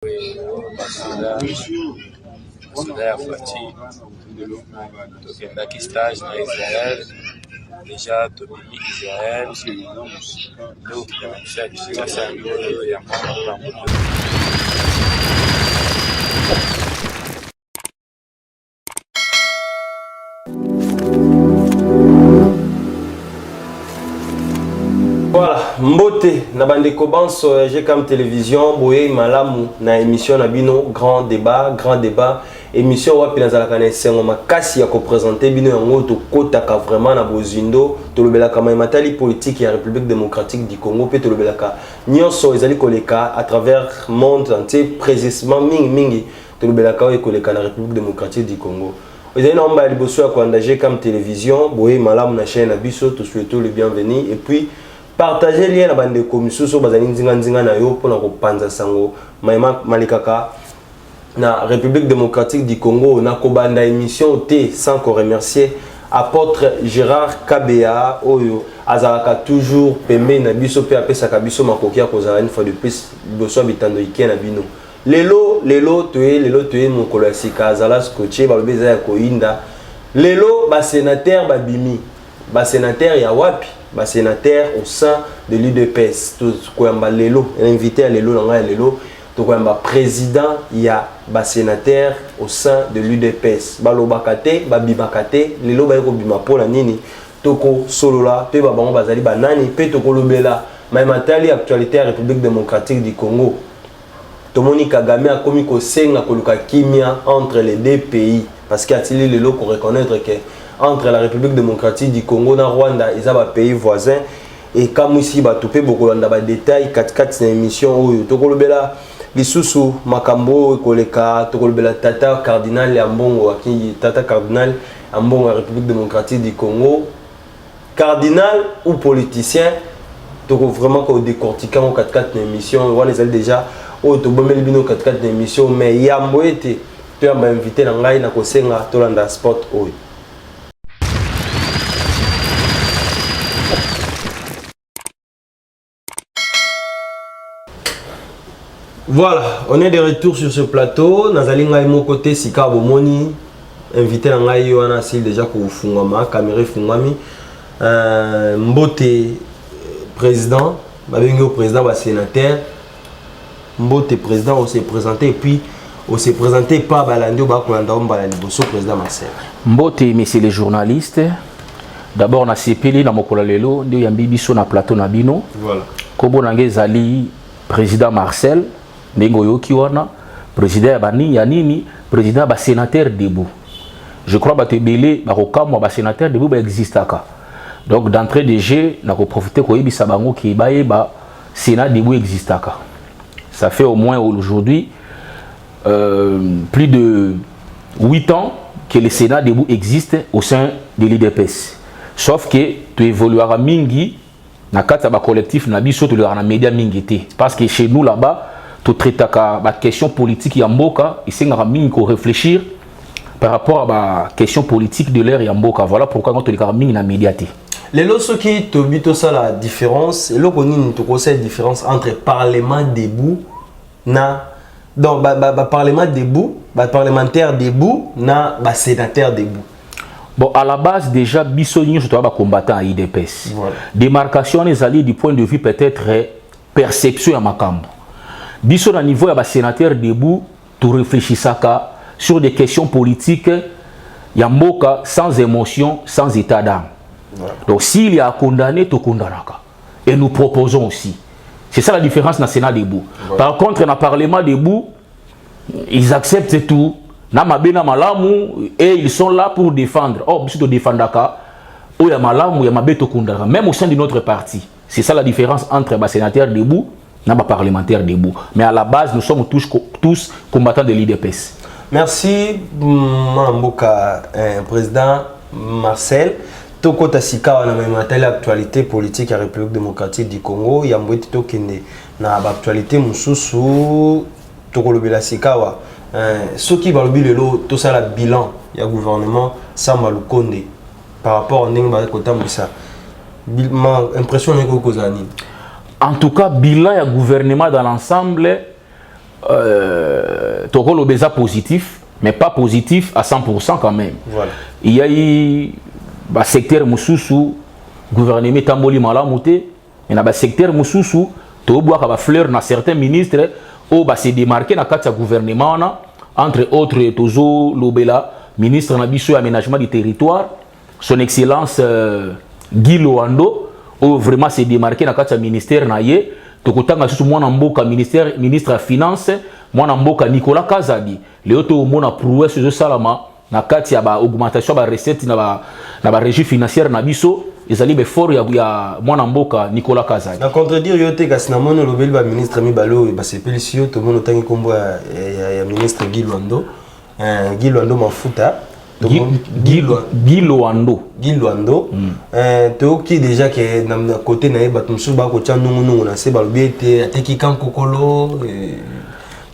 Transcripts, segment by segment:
basoda ya Fati tokendaki stage na Israel. Deja tobimi Israel donc tokendakisa discussion ya mwana. Voilà, mbote na bandeko banso GCAM télévision boye malamu na émission na bino grand débat émission wapi nazalaka na esengo makasi ya ko présenter bino yango to kotaka vraiment na bozindo to lobelaka matali politique ya République démocratique du Congo pe to lobelaka nyonso ezali koleka à travers monde entier précisément mingi to lobelaka o koleka na République démocratique du Congo. Vous avez un liboso ya kwanda GCAM télévision boye malamu na chaîne na biso to souhaitons le bienvenu et puis partagez lien na bande commission so bazali nzinga na yo pona ko panza sango maima malikaka na République démocratique du Congo na ko banda émission T sans ko remercier apôtre Gérard Kabea oyo azalaka toujours pembe na biso pe apesa ka biso makoki ya kozala une fois de plus biso bitando ike na bino lelo toye mokolo ya sika azala scotché balobeza ya koinda lelo ba sénateur babimi ba sénateur ya wapi ba sénateur au sein de l'UDPS to koyamba lelo invité à lelo nanga lelo to koyamba président ya ba sénateur au sein de l'UDPS balobakate babibakate lelo ba ko bima pona nini toko solola pe ba bango bazali banani pe toko lobela matali actualité ya République démocratique du Congo tomoni Kagame a komi ko senga koluka kimia entre les deux pays parce qu'atili lelo ko reconnaître que entre la République démocratique du Congo na Rwanda ils ont pays voisins et comme ici ba topé beaucoup dans ba détails 4 émission oyo tokolobela lisusu makambo koleka tokolobela tata cardinal ya mbongo aki tata cardinal ya mbongo la République démocratique du Congo cardinal ou politicien toko vraiment ko décortiquer en 4 émission on les a déjà o to bomeli bino 4 émission mais yambo été tu as invité na ngai na kosenga tolanda sport oyo. Voilà, on est de retour sur ce plateau. Nazali ngai mo côté Sika Bomoni, invité ngai Yohana Sil déjà ko fungama, caméra fungami. Mbote président, babengo président ba sénateur. Mbote président on s'est présenté et puis on s'est présenté pas balandi ba ko landa mbala liboso président Marcel. Mbote messieurs les journalistes. D'abord na sepeli na mokolo lelo ndio yambi biso na plateau na bino. Voilà. Kobo nange zali président Marcel Nengo yoki wana président bani ya nini président ba sénateur debout. Je crois ba tebele ba kokamo ba sénateur debout ba existaka. Donc d'entrée de jeu na ko profiter ko yebisa bango ki baye ba sénat debout existaka. Ça fait au moins aujourd'hui plus de 8 ans que le sénat debout existe au sein de l'IDPS. Sauf que tu évolueras mingi na kata ba collectif na biso to na média mingi té parce que chez nous là-bas tout traiter la question politique yamboka et c'est ngara ko réfléchir par rapport à la question politique de l'ère yamboka. Voilà pourquoi on te les mingi na médiaté. Les lots qui te bito ça la différence, le koni to conseil différence entre parlement debout na donc parlement debout, parlementaire debout na sénateur debout. Bon, à la base, déjà, Bissoni, je dois combattre à IDPS. Voilà. Démarcation, les alliés du point de vue peut-être perception à Makambo. Bissoni, à niveau de sénateur debout, tout réfléchissez sur des questions politiques, Yamboka sans émotion, sans état d'âme. Voilà. Donc, s'il y a condamné, tout condamné. Et nous proposons aussi. C'est ça la différence dans le Sénat debout. Voilà. Par contre, dans le Parlement debout, ils acceptent tout. Et ils sont là pour défendre. Oh, si tu défends Dakar, même au sein de notre parti. C'est ça la différence entre les sénateurs debout et les parlementaires debout. Mais à la base, nous sommes tous combattants de l'IDPS. Merci, Mamboka, président Marcel. Toko Tasika, on a même l'actualité politique à la République démocratique du Congo. Il y a un peu de l'actualité, Moussoussou, Toko Lobela Sikawa. Ce qui va le tout ça le bilan du gouvernement Samba Lukonde par rapport à Nenga Kota Moussa. Impression n'est que en tout cas, bilan du gouvernement dans l'ensemble, Tokolo Beza positif, mais pas positif à 100% quand même. Voilà. Il y a eu un secteur Moussoussou, gouvernement Tamboli Malamouté, il y a un secteur Moussoussou, Toboua Kaba fleur dans certains ministres, où se démarquer dans le gouvernement, entre autres Tozo Lobela, ministre de l'aménagement du territoire, son excellence Guy Loando, où vraiment se démarquer dans le ministère Naye, Tokotanga sous moi Namboka ministre des Finances, moi Namboka Nicolas Kazadi, les autres mona prouvé ce salama, na kati ya ba augmentation ba recette na ba régie financière na biso, ezali be fort ya moi Namboka Nicolas Kazadi. Na contredire yote kasi na mono lobeli ba ministre Mibalo ba sepelisi yo to mono tangi kombo ya ministre Guy Loando, Guy Loando mafuta. Guy Loando. Qui déjà qui est dans le côté naïe batumsu ba ko tchandu nous na se balbiete ateki kan kokolo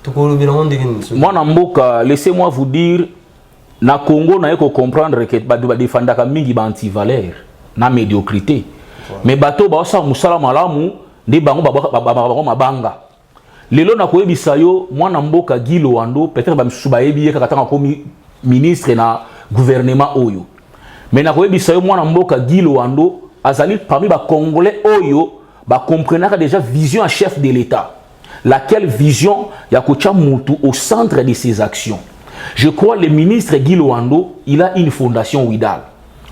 to ko lobi na onde kin. Moi Namboka, laissez-moi vous dire na Congo na eko comprendre que ba défendaka mingi ba anti-valeur na médiocrité. Mais bato ba sa musala malamu ndi bango ba mabanga. Lelo na ko yebisa yo moi Namboka Guy Loando peut-être ba msuba yebi ka katanga ko ministre na gouvernement oyo. Mais na koyebisa yo mwana mboka Guy Loando azali parmi ba congolais oyo ba comprenaka déjà vision à chef de l'État. Laquelle vision ya kocha mutu au centre de ses actions. Je crois le ministre Guy Loando, il a une fondation Widal.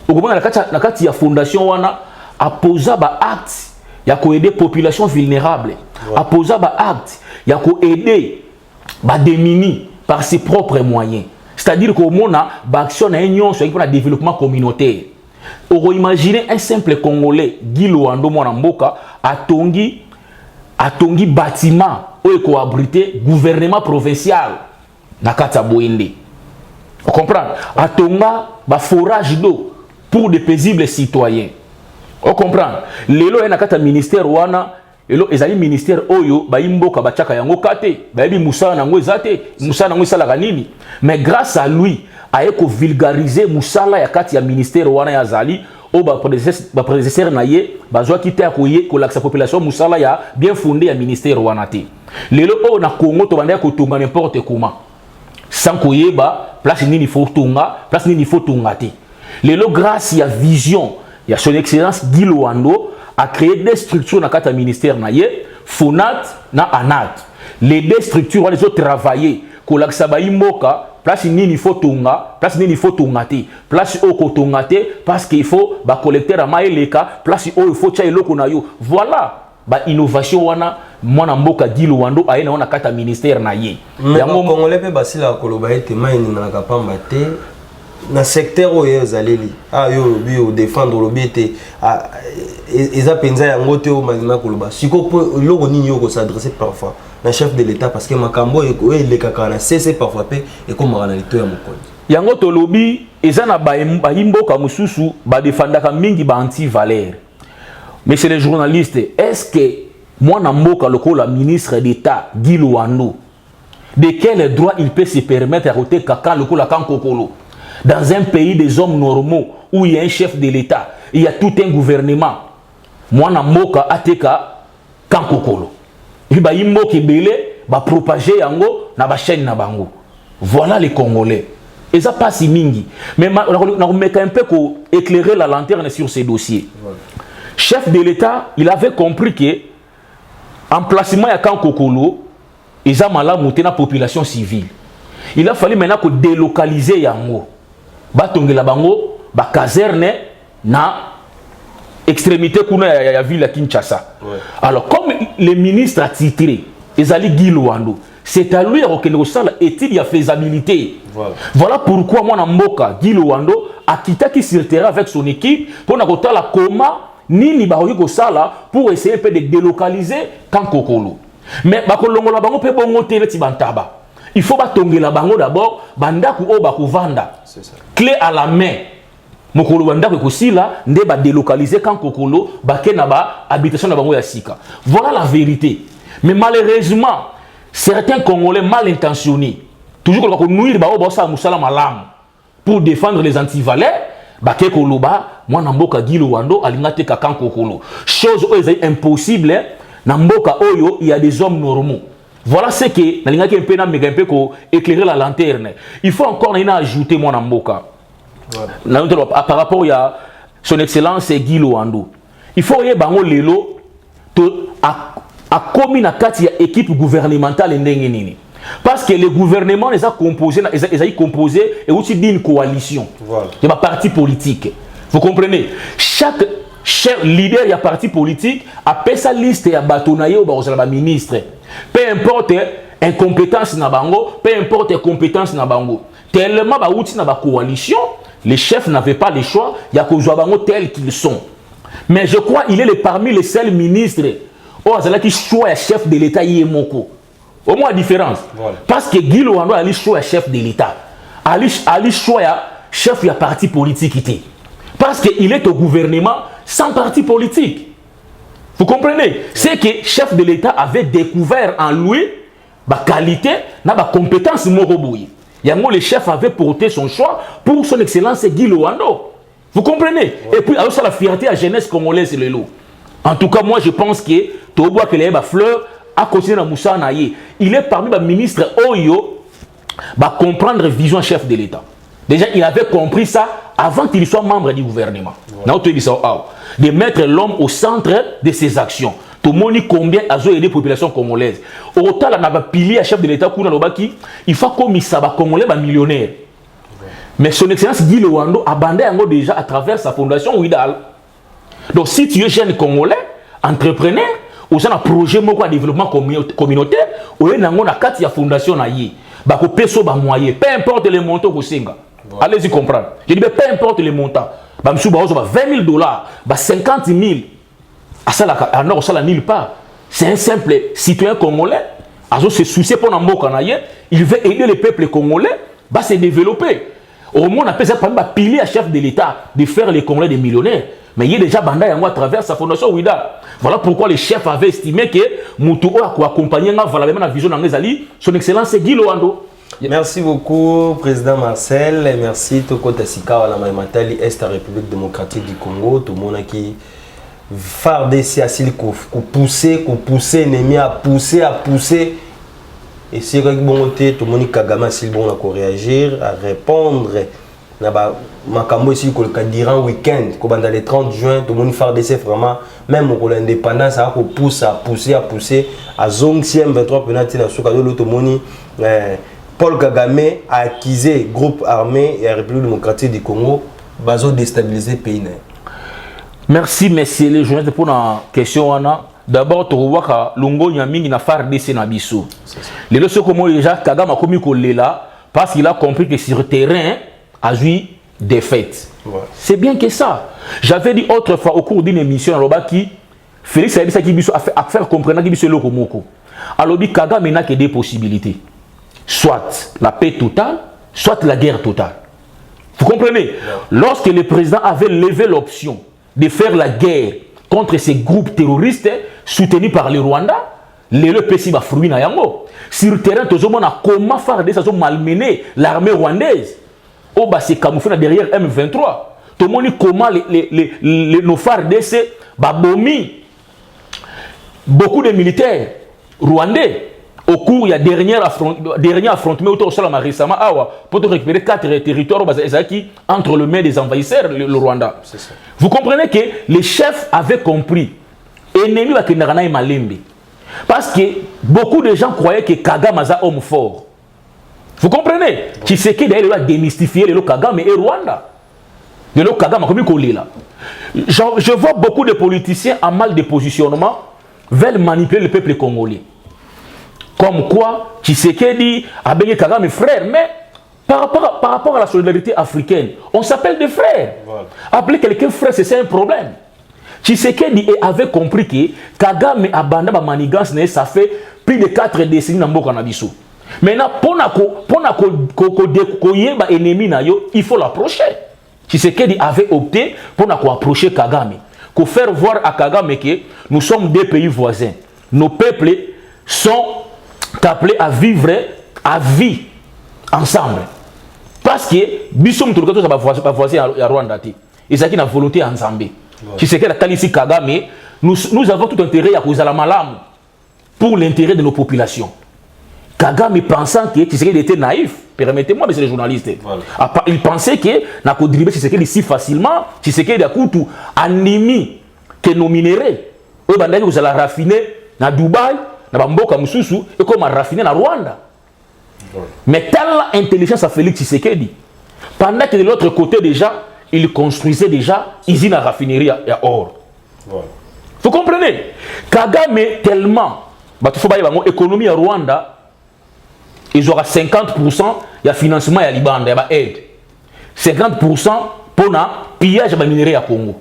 Au moment la kati ya fondation wana a posé ba acte ya ko aider population vulnérable. A posé ba acte ya ko aider ba démunis par ses propres moyens. C'est-à-dire qu'au monde, l'action est une pour le développement communautaire. On imagine un simple Congolais, Guy Loando Mwanamboka, a tongi bâtiment où il a abrité gouvernement provincial na kata Boende. Vous comprenez? A tonga ba forage d'eau pour des paisibles citoyens. Vous comprenez? Lelo na kata ministère wana elo ezali ministère oyo ba imboka ba chaka yango kate ba yebi musala nango ezate musala nango sala kanini, mais grâce à lui a eko vulgariser musala ya kati ya ministère wana ya zali o ba prédécesseur na ye bazwa kite akoye ko laksa population musala ya bien fondé ya ministère wana te. Lelo o na Congo to banda ko tonga n'importe comment sans koyeba place nini faut tonga place nini faut tonga te. Lelo grâce ya vision ya son excellence Guy Loando a créé des structures dans le ministère naye, Fonat na Anat. Les deux structures ont travaillé. Kolaksa imboka, place nini faut tonga, place nini faut tongate, place oko tongate parce qu'il faut ba collecter à maeleka, place il faut cha eloko na yo. Voilà ba innovation wana mwana mboka Guy Loando aye na ona kata ministère naye. Yango congolais pe basila koloba ete maini na kapamba te. Dans le secteur où ils allaient yo défendre le BT ils a pensé à ngote au magna koloba siko logo nini yo ko s'adresser parfois na chef de l'État parce que makambo e le kakana cesse parfois pe et comme réalité ya mokonzi yango to lobi ezana ba imboka mususu ba défendaka mingi ba anti valeur. Monsieur les journalistes, est-ce que moi na mboka lokola ministre d'État Guy Loando de quel droit il peut se permettre à roter kaka lokola kankokolo dans un pays des hommes normaux où il y a un chef de l'État, il y a tout un gouvernement. Moi, na moka ateka kankokolo. Il ba imbo kebele ba propager yango na ba chaîne na bango. Voilà les Congolais. Et ça passe mingi. Mais on met un peu pour éclairer la lanterne sur ces dossiers. Voilà. Chef de l'État, il avait compris que emplacement ya kankokolo, ils a mal monté la population civile. Il a fallu maintenant que délocaliser yango. Batongela bango ba caserne na extrémité kuna ya ville à Kinshasa. Ouais. Alors comme le ministre a titré ezali Guy Loando, c'est à lui à reconnaître ça l'étude ya faisabilité. Voilà pourquoi moi na mboka Guy Loando a quitté sur le terrain avec son équipe pour na kotala comment nini ba ko sala pour essayer de délocaliser Kankokolo. Mais ba kolongola bango pe bongo tele ti bantaba. Il faut batongela bango d'abord bandaku o bakovanda. C'est ça. Clé à la main. Mokolo bandaku kosila nde ba délocaliser Kankokolo ba kena ba habitation na bango ya sika. Voilà la vérité. Mais malheureusement, certains Congolais mal intentionnés, toujours ko nuire ba o ba sa musala malam pour défendre les anti-valeurs, ba ke koloba mwana mboka Guy Loando alingate ka Kankokolo. Chose impossible na mboka oyo il y a des hommes normaux. Voilà ce que nalingaki un peu éclairer la lanterne. Il faut encore ajouter mon amboka. Par rapport à son excellence Guy Loando. Il faut y bango lelo a commis na kati ya équipe gouvernementale ndenge nini. Parce que le gouvernement les a composé et aussi d'une coalition. Voilà. Il y a un parti politique. Vous comprenez? Chaque leader, il y a un parti politique, appelle sa liste à batonaye ou à ministre. Peu importe incompétence na bango, peu importe compétence na bango. Tellement ba outil na ba coalition, les chefs n'avaient pas le choix, il y a que bango tels qu'ils sont. Mais je crois qu'il est parmi les seuls ministres qui choisit chef de l'État yemoko. Au moins la différence. Voilà. Parce que Guy Loando a choisi chef de l'État. Ali choisi chef de parti politique. Parce qu'il est au gouvernement sans parti politique. Vous comprenez? C'est que le chef de l'État avait découvert en lui la qualité, la compétence morobouille. Le chef avait porté son choix pour son excellence Guy Loando. Vous comprenez? Ouais. Et puis, alors, ça la fierté à la jeunesse congolaise, le lot. En tout cas, moi, je pense que Toboa que les fleurs a continué à Moussa Naye. Il est parmi les ministres Oyo va comprendre la vision chef de l'État. Déjà, il avait compris ça avant qu'il soit membre du gouvernement. Ouais. De mettre l'homme au centre de ses actions. Tout le monde combien a aidé les populations congolaises. Autant là, on a pilier à chef de l'État il faut comme ça va congolais va millionnaire. Mais son excellence Guy Loando a bandé déjà à travers sa fondation Ouidal. Donc si tu es jeune congolais, entrepreneur, ou un projet de développement communautaire, ou une fondation peu importe les montants que vous allez-y comprendre. Je dis peu importe les montants. $20 000, $50 000. Ça nulle part. C'est un simple citoyen congolais. Se soucier pour il veut aider le peuple congolais à se développer. Au moins, on appelle ça un pilier à chef de l'État de faire les Congolais des millionnaires. Mais il est déjà bandé à travers sa fondation Ouida. Voilà pourquoi les chefs avaient estimé que Moutou a accompagné la vision d'Angezali, son excellence Guy Loando. Merci beaucoup, Président Marcel. Et merci Toko Tassika, la Matali, Est la République démocratique du Congo. Tout le monde qui phare d'essai à pousser, ennemi à pousser. Et c'est vrai que bon côté, tout le monde Kagame s'il bon à réagir, à répondre. Makambo ici que durant week-end, dans les 30 juin, tout le monde phare d'essai vraiment, même pour l'indépendance, ça pousse à pousser à zone CM23 penalty na soka de l'automoni. Paul Kagame a acquisé groupe armé et la République démocratique du Congo, bazo déstabiliser le pays. Merci, messieurs les journalistes, pour la question. D'abord, tu vois que Lungo Nyaming n'a pas de Sénabiso. Les leçons comme déjà, Kagame a commis là parce qu'il a compris que sur le terrain, a eu des fêtes. Ouais. C'est bien que ça. J'avais dit autrefois au cours d'une émission à qui Félix a dit ça qui a fait comprendre qu'il y a Lokomoko. Alors, Kagame n'a que des possibilités. Soit la paix totale, soit la guerre totale. Vous comprenez? Ouais. Lorsque le président avait levé l'option de faire la guerre contre ces groupes terroristes soutenus par le Rwanda, le PC va fruit na yango. Sur le terrain, tout le monde a comment faire des choses malmener l'armée rwandaise. Oh bah c'est camouflé derrière M23. Tout le monde comment nos phares d'essai babomi beaucoup de militaires rwandais au cours il y a dernier affrontement autour de Salama récemment pour récupérer 4 territoires entre les mains des envahisseurs le Rwanda. Vous comprenez que les chefs avaient compris ennemi wa Kindarana et Malembe parce que beaucoup de gens croyaient que Kagame est un homme fort. Vous comprenez? Qui c'est qui d'ailleurs a démystifié le Kagame et Rwanda. Le Kagame comme il là. Je vois beaucoup de politiciens en mal de positionnement veulent manipuler le peuple congolais. Comme quoi, Tshisekedi a béni Kagame frère, mais par rapport à la solidarité africaine, on s'appelle des frères. Voilà. Appeler quelqu'un frère, c'est un problème. Tshisekedi avait compris que Kagame a bandé ma manigance, ça fait plus de 4 décennies dans Mboka Nabiso. Maintenant, pour ennemi, il faut l'approcher. Tshisekedi avait opté pour approcher Kagame. Pour faire voir à Kagame que nous sommes des pays voisins. Nos peuples sont appelés à vivre à vie ensemble. Parce que Bissom Turgato ça va voisin à Rwanda. Et ça qui a volonté ensemble. Si c'est que la Kalisi Kagame, nous avons tout intérêt à causer la malam pour l'intérêt de nos populations. Kagame pensant que Tshisekedi était naïf. Permettez-moi, mais c'est les journalistes. Voilà. Il pensait que n'a pas dribbler Tshisekedi si facilement. Tshisekedi a coûté animi que nos minéraux. Eux bandaki vous allez raffiner na Dubaï, na Bamboka Mususu et comme raffiner na Rwanda. Voilà. Mais telle intelligence à Félix Tshisekedi. Pendant que de l'autre côté déjà, il construisait déjà usine à raffinerie à or. Voilà. Vous comprenez? Kagame tellement, l'économie à Rwanda, ils auront 50% de financement à Liban, de aide. 50% pour le pillage de minerais à Congo.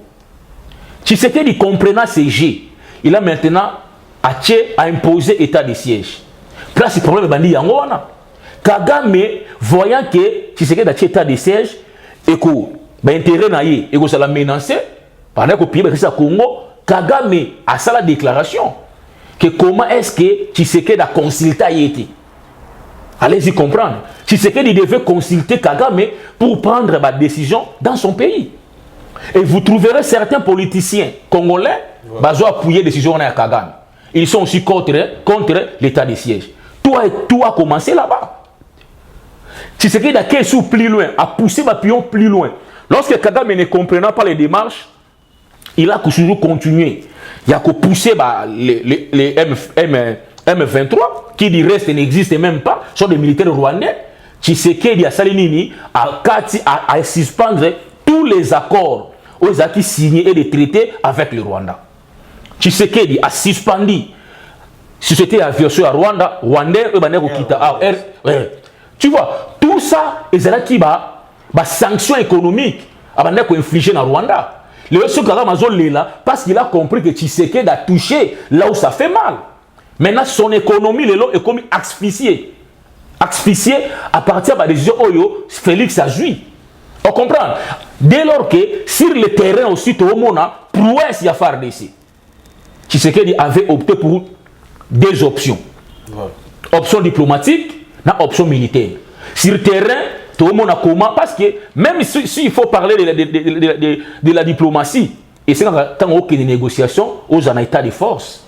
Tshisekedi comprenant ces jeux, il a maintenant imposé état de siège. Place le problème bandi Yangwana. Kagame, voyant que Tshisekedi a état de siège, et que l'intérêt naïe, et que ça l'a menacé, pendant que le pays est Congo, Kagame a sa la déclaration que comment est-ce que Tshisekedi a consulté Haïti. Allez-y comprendre. Tshisekedi devait consulter Kagame pour prendre ma décision dans son pays. Et vous trouverez certains politiciens congolais qui ont appuyé la décision de Kagame. Ils sont aussi contre l'état de siège. Tout a commencé là-bas. Tshisekedi a été plus loin, a poussé ma pion plus loin. Lorsque Kagame ne comprenant pas les démarches, il a toujours continué. Il a poussé les M23, qui du reste n'existe même pas, sont des militaires rwandais. Tshisekedi a Salinini à suspendre tous les accords aux acquis signés et les traités avec le Rwanda. Tshisekedi a suspendu société aviation à Rwanda, Rwandais, tu vois, tout ça, ils ont qui sanctions économiques qui infligées dans Rwanda. Le Kagame là parce qu'il a compris que Tshisekedi a touché là où ça fait mal. Maintenant, son économie est comme asphyxiée. Asphyxiée à partir de la décision Oyo, Félix a joui. On comprend? Dès lors que sur le terrain aussi, tout le monde a prouesse y a faire d'ici. Tshisekedi avait opté pour deux options. Ouais. Option diplomatique et option militaire. Sur le terrain, tout le monde a comment? Parce que même s'il faut parler de la diplomatie, et c'est quand on a des négociations, aux en état de force.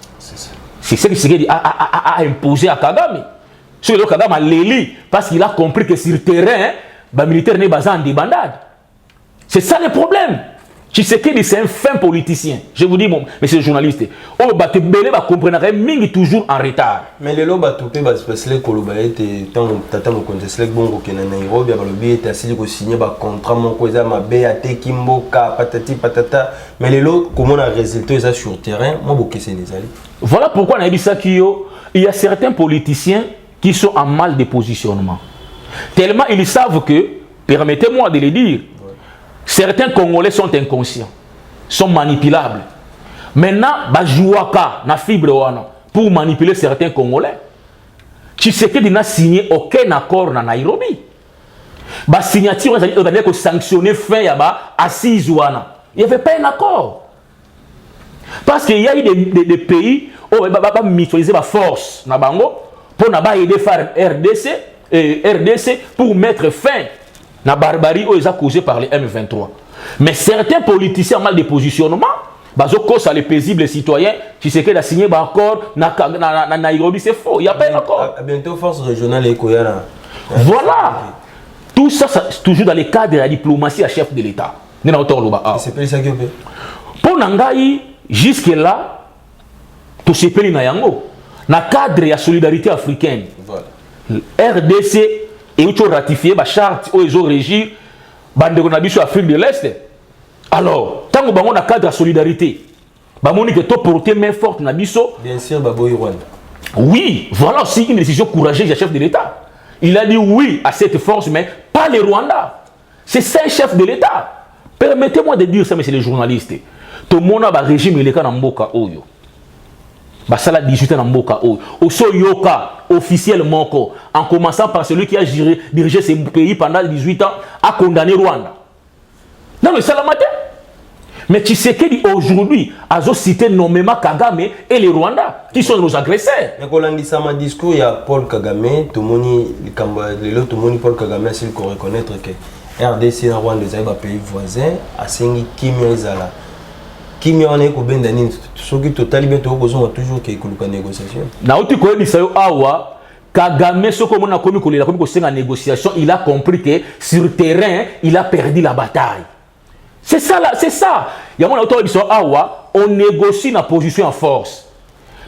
C'est ce que Tshisekedi a imposé à Kagame. Ce que Kagame a léli parce qu'il a compris que sur le terrain, les militaires n'est pas en débandade. C'est ça le problème. Tshisekedi, c'est un fin politicien. Je vous dis, bon, monsieur le journaliste, on va comprendre toujours en retard. Mais les lois batupé parce que les colobaïtes tant tata mon compte c'est bon que na Nairobi à lobby est assis ko signer ba contrat mon ko za ma BAT Kimboka patati patata mais les lois comment on a résulté ça sur terrain moi beaucoup c'est les alliés. Voilà pourquoi on a dit ça qu'il y a certains politiciens qui sont en mal de positionnement. Tellement ils savent que, permettez-moi de le dire, certains Congolais sont inconscients, sont manipulables. Maintenant, Bajouaka na fibre pour manipuler certains Congolais. Tshisekedi n'a signé aucun accord na Nairobi. La signature a sanctionné fin yaba assise wana. Il n'y avait pas un accord. Parce qu'il y a eu des pays où on va mutualiser la force na bango pour aider faire RDC pour mettre fin la barbarie où ils ont causé par les M23. Mais certains politiciens mal de positionnement, ça les paisibles citoyens, tu sais qu'il a signé un accord na Nairobi, c'est faux, il n'y a pas d'accord. Bientôt force régionale et Koyana. Voilà. Tout ça, c'est toujours dans le cadre de la diplomatie à chef de l'État. C'est pas ça qui est fait. Pour Nangaï, jusque-là, tout ce pays na yango. Dans le cadre de la solidarité africaine, voilà. RDC et ratifié la charte où ils ont régi sur l'Afrique de l'Est. Alors, tant que dans le cadre de la solidarité, on que tu porter main forte na biso. Bien sûr, Baboy Rwanda. Oui, voilà aussi une décision courageuse du chef de l'État. Il a dit oui à cette force, mais pas les Rwandais. C'est ça le chef de l'État. Permettez-moi de dire ça, monsieur les journalistes. Tout le monde a un régime il est dans Mboka Oyo. Basala 18 ans dans Mboka Oyo. Oso Yoka, officiellement, en commençant par celui qui a dirigé ce pays pendant 18 ans, a condamné Rwanda. Non, mais c'est la matin. Mais tu sais que aujourd'hui, a cité nommément Kagame et les Rwandais, qui sont nos agresseurs. Mais quand on dit ça, mon discours, il y a Paul Kagame, tout le monde Paul Kagame, s'il faut reconnaître que RDC et Rwanda, c'est un pays voisin, à Sengi, Kimia et Zala. Kimia, on est au Bendani, ce qui est totalement bien, toujours qu'il y a une négociation. Na uti ko ni sayo awa Kagame, ce qu'on a commis en négociation, il a compris que sur terrain, il a perdu la bataille. C'est ça, c'est ça. Il y a mon auteur qui dit, on négocie la position en force.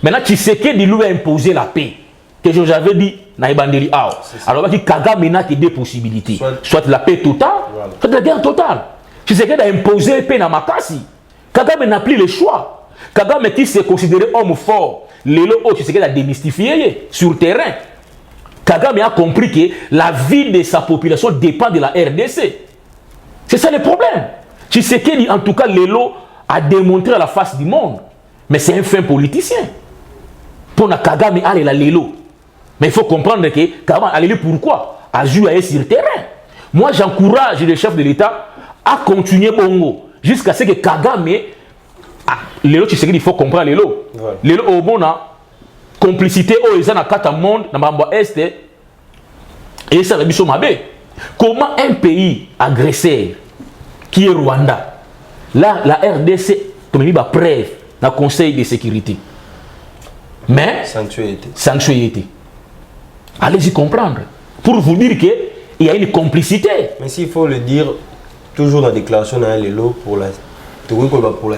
Maintenant, Tshisekedi lui a imposé la paix. Que j'avais dit, Naïbandeli Awa. Alors, Kagame n'a que deux possibilités. Soit la paix totale, soit la guerre totale. Tshisekedi a imposé la paix dans Makassi. Kagame n'a plus le choix. Kagame qui s'est considéré homme fort, Tshisekedi a démystifié sur le terrain. Kagame a compris que la vie de sa population dépend de la RDC. C'est ça le problème. Tshisekedi, en tout cas, Lelo a démontré à la face du monde. Mais c'est un fin politicien. Pour Kagame, allez la Lelo. Mais il faut comprendre que Kagame, allez pourquoi? A joué sur le terrain. Moi, j'encourage le chef de l'État à continuer Bongo. Jusqu'à ce que Kagame, Lelo Tshisekedi, il faut comprendre Lelo. Lelo au bon complicité aux gens dans le monde, dans le Est, et ça va être mabe. Comment un pays agresseur qui est Rwanda, là, la RDC, comme il y a preuve dans le Conseil de sécurité. Mais, sanctuarité. Allez-y comprendre. Pour vous dire qu'il y a une complicité. Mais s'il faut le dire, toujours dans la déclaration dans les lots, pour la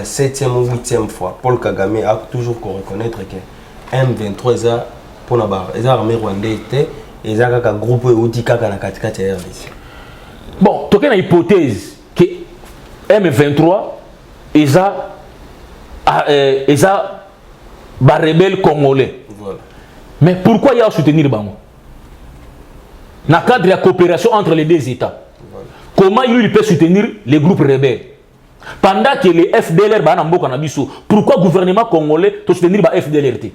7e ou 8e fois, Paul Kagame a toujours reconnaître que M23 pour l'armée rwandaise et un groupe outil kaka na katikati ya RDC. Bon, tu as une hypothèse que M23 est un rebelle congolais. Voilà. Mais pourquoi il y a soutenir Bango? Dans le cadre de la coopération entre les deux États, voilà. Comment il peut soutenir les groupes rebelles? Pendant que les FDLR, pourquoi le gouvernement congolais peut soutenir les FDLR?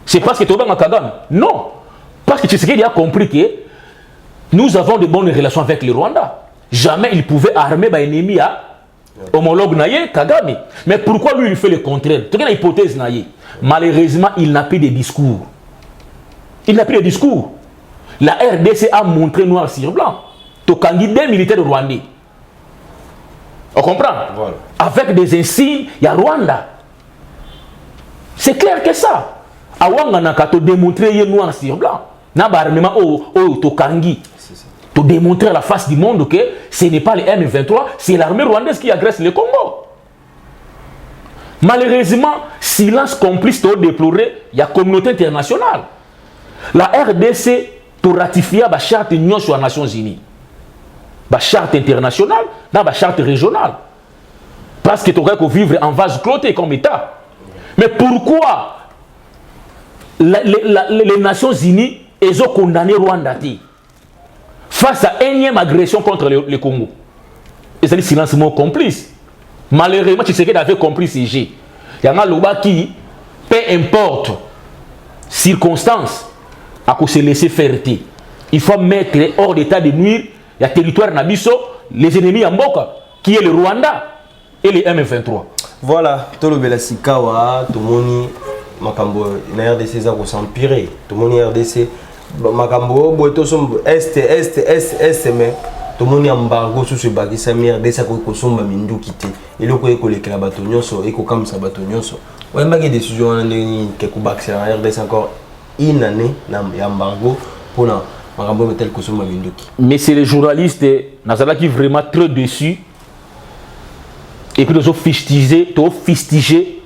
C'est parce que tu es Kagame? Non. Parce que Tshisekedi a compris que nous avons de bonnes relations avec le Rwanda. Jamais il pouvait armer les ennemis à homologue Naye, Kagame. Mais pourquoi lui il fait le contraire? Tu as une hypothèse Naye. Malheureusement, il n'a plus de discours. Il n'a plus de discours. La RDC a montré noir sur blanc. Tokangi des militaires rwandais. On comprend? Voilà. Avec des insignes, il y a Rwanda. C'est clair que ça. Awanga naka to démontrer noir sur blanc. Na barmema Tokangi. Pour démontrer à la face du monde que ce n'est pas les M23, c'est l'armée rwandaise qui agresse le Congo. Malheureusement, silence complice to déplorer, il y a communauté internationale. La RDC pour ratifier la charte de l'Union sur les Nations Unies. La charte internationale, la charte régionale. Parce que tu aurais vivre en vase cloté comme État. Mais pourquoi les Nations Unies ont condamné Rwanda face à une énième agression contre le Congo? Et c'est le silence complice. Malheureusement, Tshisekedi avait compris ces jets. Il y a un loba qui, peu importe circonstances, à se laisser faire. Il faut mettre hors d'état de nuire le territoire Nabiso, les ennemis en Mboka, qui est le Rwanda et les M23. Voilà, tout le Belasikawa, tout le monde, Makambo, la RDC, ça va s'empirer. Tout le monde RDC, Makambo, Est, mais tout le monde embargo sur ce bagage, ça m'a RDC, ça va consommer Mindu quitter. Et le coup, il y a un bâtonnier, et il y a un bâtonnier. Il y a des décisions, il y a un RDC encore une année, d'embargo pour mais c'est les journalistes qui sont vraiment très déçus et qui ont fustigé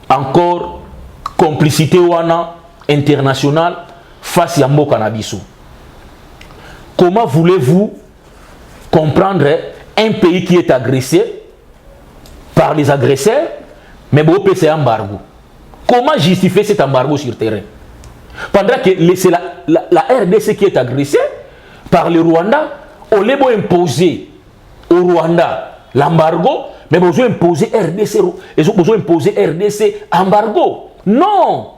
encore complicité internationale face à Mboka Nabiso. Comment voulez-vous comprendre un pays qui est agressé par les agresseurs, mais c'est un embargo? Comment justifier cet embargo sur le terrain? Pendant que c'est la RDC qui est agressée par le Rwanda, on les a imposé au Rwanda l'embargo, mais ils ont imposé RDC embargo. Non!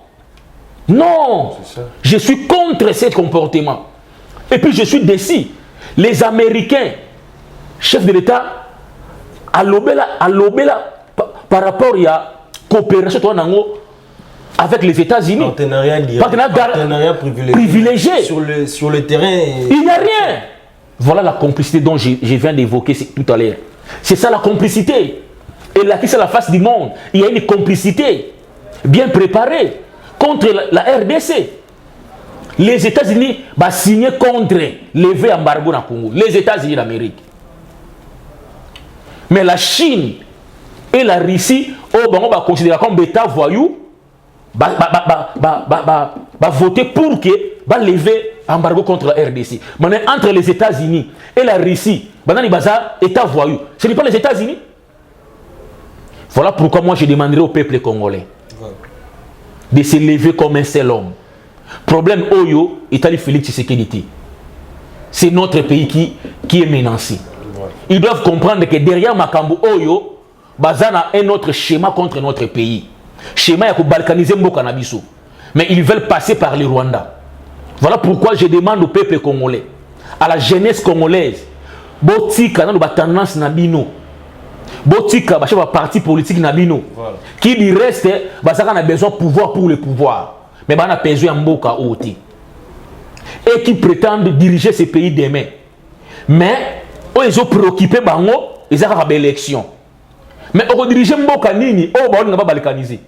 Non! Je suis contre ce comportement. Et puis je suis déçu. Les Américains, chefs de l'État, à l'obéla par rapport à la coopération avec les États-Unis. Partenariat privilégié. Sur le terrain. Il n'y a rien. Voilà la complicité dont je viens d'évoquer tout à l'heure. C'est ça la complicité. Et là, c'est la face du monde. Il y a une complicité bien préparée contre la RDC. Les États-Unis va signer contre lever embargo na Congo. Les États-Unis d'Amérique. Mais la Chine et la Russie, on va considérer comme État voyou, va voter pour que va lever embargo contre la RDC. Maintenant, entre les États-Unis et la Russie, État voyou. Ce n'est pas les États-Unis. Voilà pourquoi moi je demanderai au peuple congolais de se lever comme un seul homme. Problème Oyo, Italie Félix Tshisekedi. C'est notre pays qui est menacé. Ils doivent comprendre que derrière Makambo Oyo, Bazana a un autre schéma contre notre pays. Schéma pour balkaniser Mboka Nabiso. Mais ils veulent passer par le Rwanda. Voilà pourquoi je demande au peuple congolais, à la jeunesse congolaise, Botika na ba tendance nabino. Botika ba chef parti politique nabino. Qui dit reste Bazaka a besoin de pouvoir pour le pouvoir. Mais on a besoin de Mboka Oti. Et qui prétendent diriger ces pays demain. Mais ils ont préoccupé bango, ils ont fait l'élection. Mais on dirige Mboka Nini, on va pas balkaniser.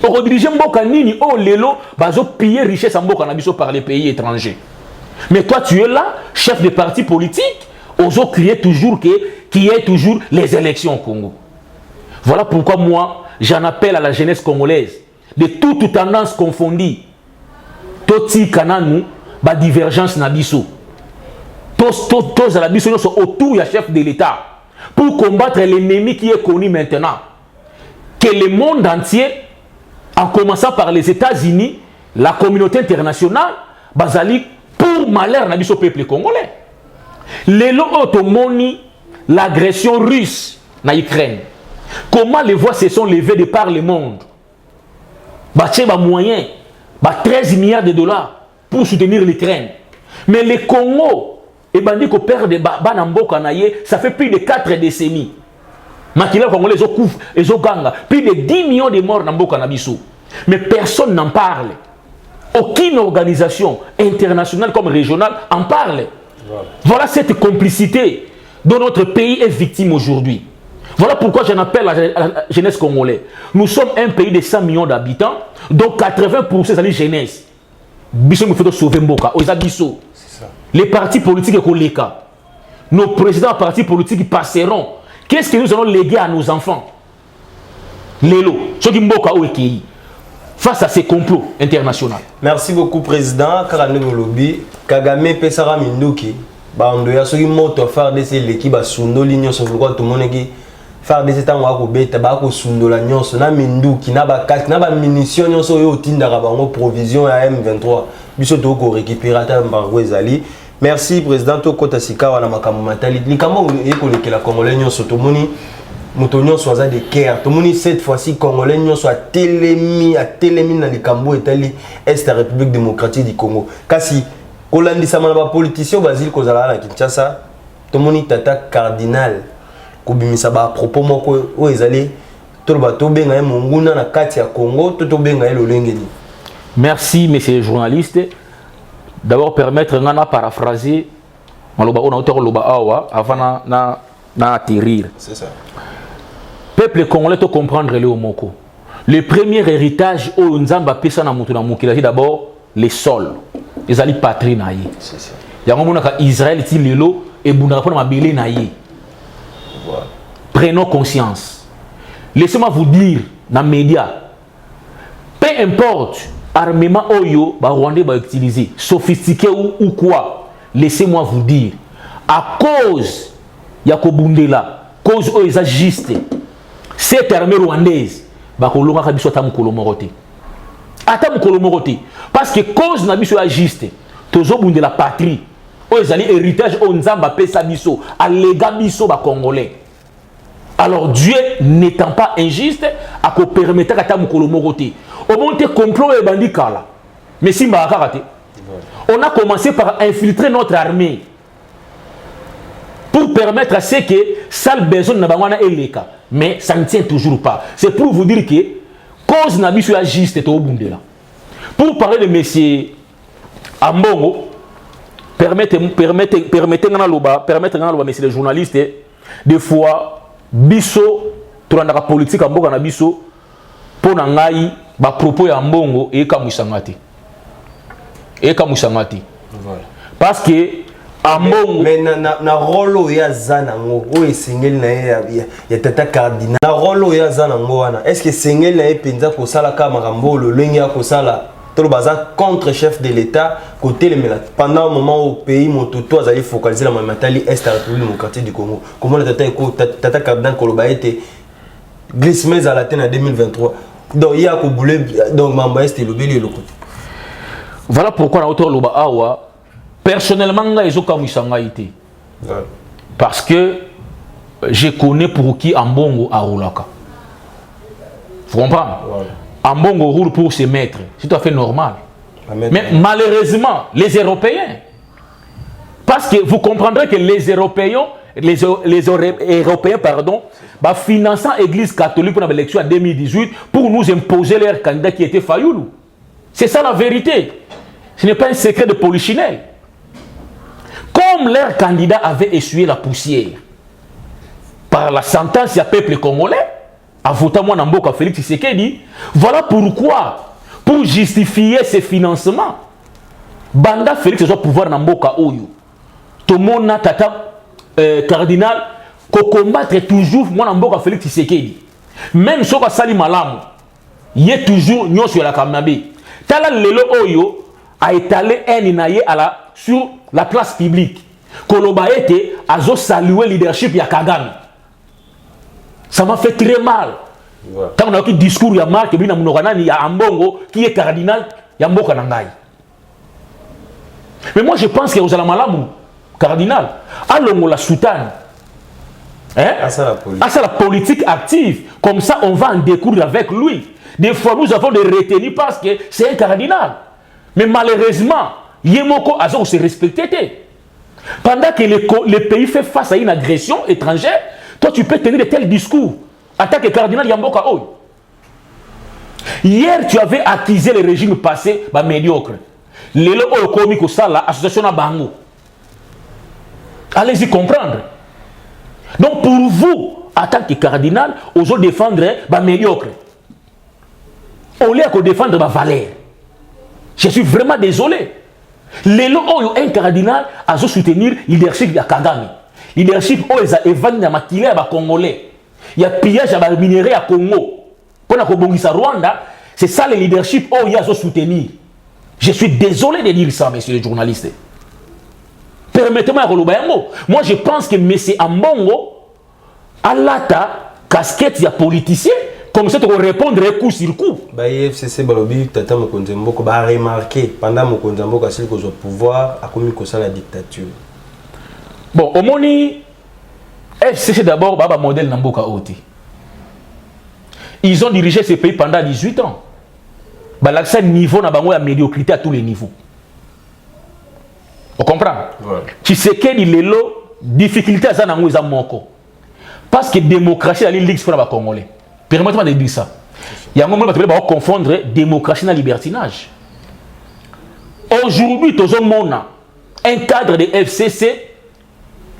On dirige Mboka Nini, lelo, bazo piller richesse en Mboka Nabiso par les pays étrangers. Mais toi tu es là, chef de parti politique, on crier toujours qu'il y ait toujours les élections au Congo. Voilà pourquoi moi, j'en appelle à la jeunesse congolaise, de toutes tendances confondues, toti kananu, ba divergence nabiso. Tous à la mission sont autour du chef de l'État pour combattre l'ennemi qui est connu maintenant. Que le monde entier, en commençant par les États-Unis, la communauté internationale, basali pour malheur au peuple congolais. Lelo otomoni l'agression russe na Ukraine. Comment les voix se sont levées de par le monde? Baché ba moyen, 13 milliards de dollars pour soutenir l'Ukraine. Mais le Congo, et bandit qu'on perd des banamboka naye, ça fait plus de 4 décennies. Makila Congolais, ils ont couvert, ils ont ganga. Plus de 10 millions de morts dans Mboka Nabiso. Mais personne n'en parle. Aucune organisation internationale comme régionale en parle. Voilà cette complicité dont notre pays est victime aujourd'hui. Voilà pourquoi j'en appelle à la jeunesse congolaise. Nous sommes un pays de 100 millions d'habitants, dont 80% c'est la jeunesse. Biso nous fait sauver Mboka. Ozabiso. Les partis politiques Koleka, nos présidents partis politiques passeront. Qu'est-ce que nous allons léguer à nos enfants? Lelo, ceux qui Mboka Oekei, face à ces complots internationaux. Merci beaucoup, Président. Karane Golobi, Kagame Pesara Minduki, Bandoya, ceux qui montent faire de ces l'équipe à Sundo, l'Union sur le tout le monde qui faire de ces temps à Kobeta, Bako Sundo, la Nyon, na Minduki, Naba Kat, Naba Munition, Nyon, so yo Tinda Rabango, provision à M23. Bisoto ko récupérateur Mbangwezali. Merci président to kota sikawa na makambo matali. Likamo ekoleke la Congolais nyonso to moni moto nyonso aza de cœur. To moni cette fois-ci Congolais nyonso a telemi na likambo etali Est République démocratique du Congo. Kasi kolandisa mana ba politicien Basile kozala na Kinshasa. To moni tata cardinal kobimisa ba propos moko o ezali to ba to benga monguna na kati ya Congo to benga lolengeni. Merci, messieurs les journalistes. D'abord, permettre de paraphraser avant d'atterrir. C'est ça. Peuple congolais doit comprendre le Omoko. Le premier héritage, c'est d'abord les sols. Les alliés patrie. C'est ça. Israël est lelo et prenons conscience. Laissez-moi vous dire dans les médias, peu importe armement Oyo, Rwandais va utiliser, sophistiqué ou quoi, laissez-moi vous dire, à cause Yakobundela, cause Oyo juste, cette armée rwandaise, Bakolonga Kabiso Tamukolomorote. Atamukolomorote. Parce que cause Nabiso juste, Tozo Bundela patrie, Oyo héritage Onzamba Pesa Biso, Allega Biso ba Congolais. Alors Dieu n'étant pas injuste, à ko permettre à Tamukolomorote. Au monte complot et bandit kala. Mais si on a commencé par infiltrer notre armée pour permettre à ce que ça besoin n'a pas éleka. Mais ça ne tient toujours pas. C'est pour vous dire que cause n'a pas juste au Bundela. Pour parler de monsieur Ambongo, permettez-moi, messieurs les journalistes, des fois, biso, tout la politique à Mboka na biso, pour n'angai, ba propos ya Mbongo et Kamusangati. et Kamusangati. Voilà. Parce que Ambongo. Mais na rolo ya zanango, o esengeli na ya tata cardinal. Na rolo ya zanango wana. Est-ce que sengeli na penza ko sala ka makambo le lengi ya ko sala tolo baza contre chef de l'état côté le mela. Pendant un moment au pays mototo azali focaliser la matali est la République démocratique du Congo. Comment le tata cardinal Koloba était glissement à la tête en 2023. Donc il y a ko boulé donc mamba est le beli le côté. Voilà pourquoi na auto loba awa personnellement, parce que je connais pour qui Ambongo a roulé. Vous comprenez? Ambongo roule pour ses maîtres. C'est tout à fait normal. Mais malheureusement, les Européens, parce que vous comprendrez que les Européens, pardon, bah, finançant l'Église catholique pour l'élection en 2018 pour nous imposer leur candidat qui était Fayoulou. C'est ça la vérité. Ce n'est pas un secret de polichinelle. Comme leur candidat avait essuyé la poussière par la sentence du peuple congolais, à voter moi Namboka Félix Tshisekedi, voilà pourquoi, pour justifier ces financements, Banda Félix doit pouvoir Namboka Oyo. Tout le monde tata cardinal, qu'on combattre toujours moi Namboka Félix Tshisekedi. Même si on a sali malamu, il est toujours nyon sur la Kamabe. Tala lelo Oyo a étalé un inaye sur la place publique. Koloba était a salué le leadership ya Kagame. Ça m'a fait très mal. Quand on a eu discours ya Marc Bina Mnoganani ya Ambongo qui est cardinal ya Mboka Nangai. Mais moi je pense que Ozala Malamu cardinal allons la soutane. Hein? Ça la politique active. Comme ça on va en découdre avec lui. Des fois nous avons des retenus parce que c'est un cardinal. Mais malheureusement Yemoko Azo se respectait. Pendant que le pays fait face à une agression étrangère, toi tu peux tenir de tels discours. En tant que cardinal Yamboka Oy. Hier tu avais accusé le régime passé bah, médiocre. Lelo Oyo Komi Kosala, association à Bango. Allez-y comprendre. Donc pour vous, en tant que cardinal, osez défendre bah, médiocre. Au lieu de défendre ma valeur. Je suis vraiment désolé. Lelo Oyo, un cardinal, a soutenir le leadership de Kagame. Leadership Oyo, il y a maquillé à Congolais. Il y a pillage à minerai à Congo. Pour la Rwanda, c'est ça le leadership Oyo, il soutenir. Je suis désolé de dire ça, messieurs les journalistes. Permettez-moi de dire moi, je pense que M. Ambongo a la casquette de politicien. Comme ça, tu vas répondre coup sur coup. Bah, FCC Balobi, Tata Mokonzemboko, bah, remarqué pendant Mokonzemboko, à celui qui a le pouvoir, a commis la dictature. Bon, au Moni, FCC d'abord, bah, modèle Namboka Oti. Ils ont dirigé ce pays pendant 18 ans. Bah, l'accès niveau n'a pas de médiocrité à tous les niveaux. On comprend? Tu sais qu'il y a des difficultés à ça dans les Moko. Parce que la démocratie, elle est l'X pour les Congolais. Permettez-moi de dire ça. Il y a un moment où on va confondre démocratie et libertinage. Aujourd'hui, tout le monde a un cadre de FCC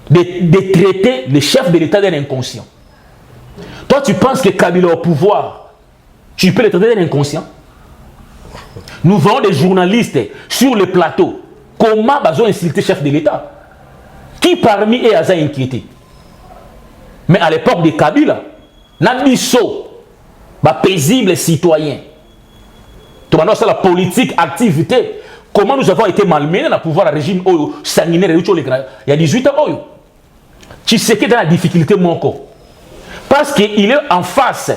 de traiter le chef de l'État d'un inconscient. Toi, tu penses que Kabila au pouvoir, tu peux le traiter d'un inconscient? Nous voyons des journalistes sur le plateau. Comment ils ont insulté le chef de l'État? Qui parmi eux a inquiété? Mais à l'époque de Kabila, Nabiso, paisible citoyen. Tout le monde la politique, activité. Comment nous avons été malmenés dans le pouvoir régime sanguinaire il y a 18 ans. Tu sais que dans la difficulté, mon corps. Parce qu'il est en face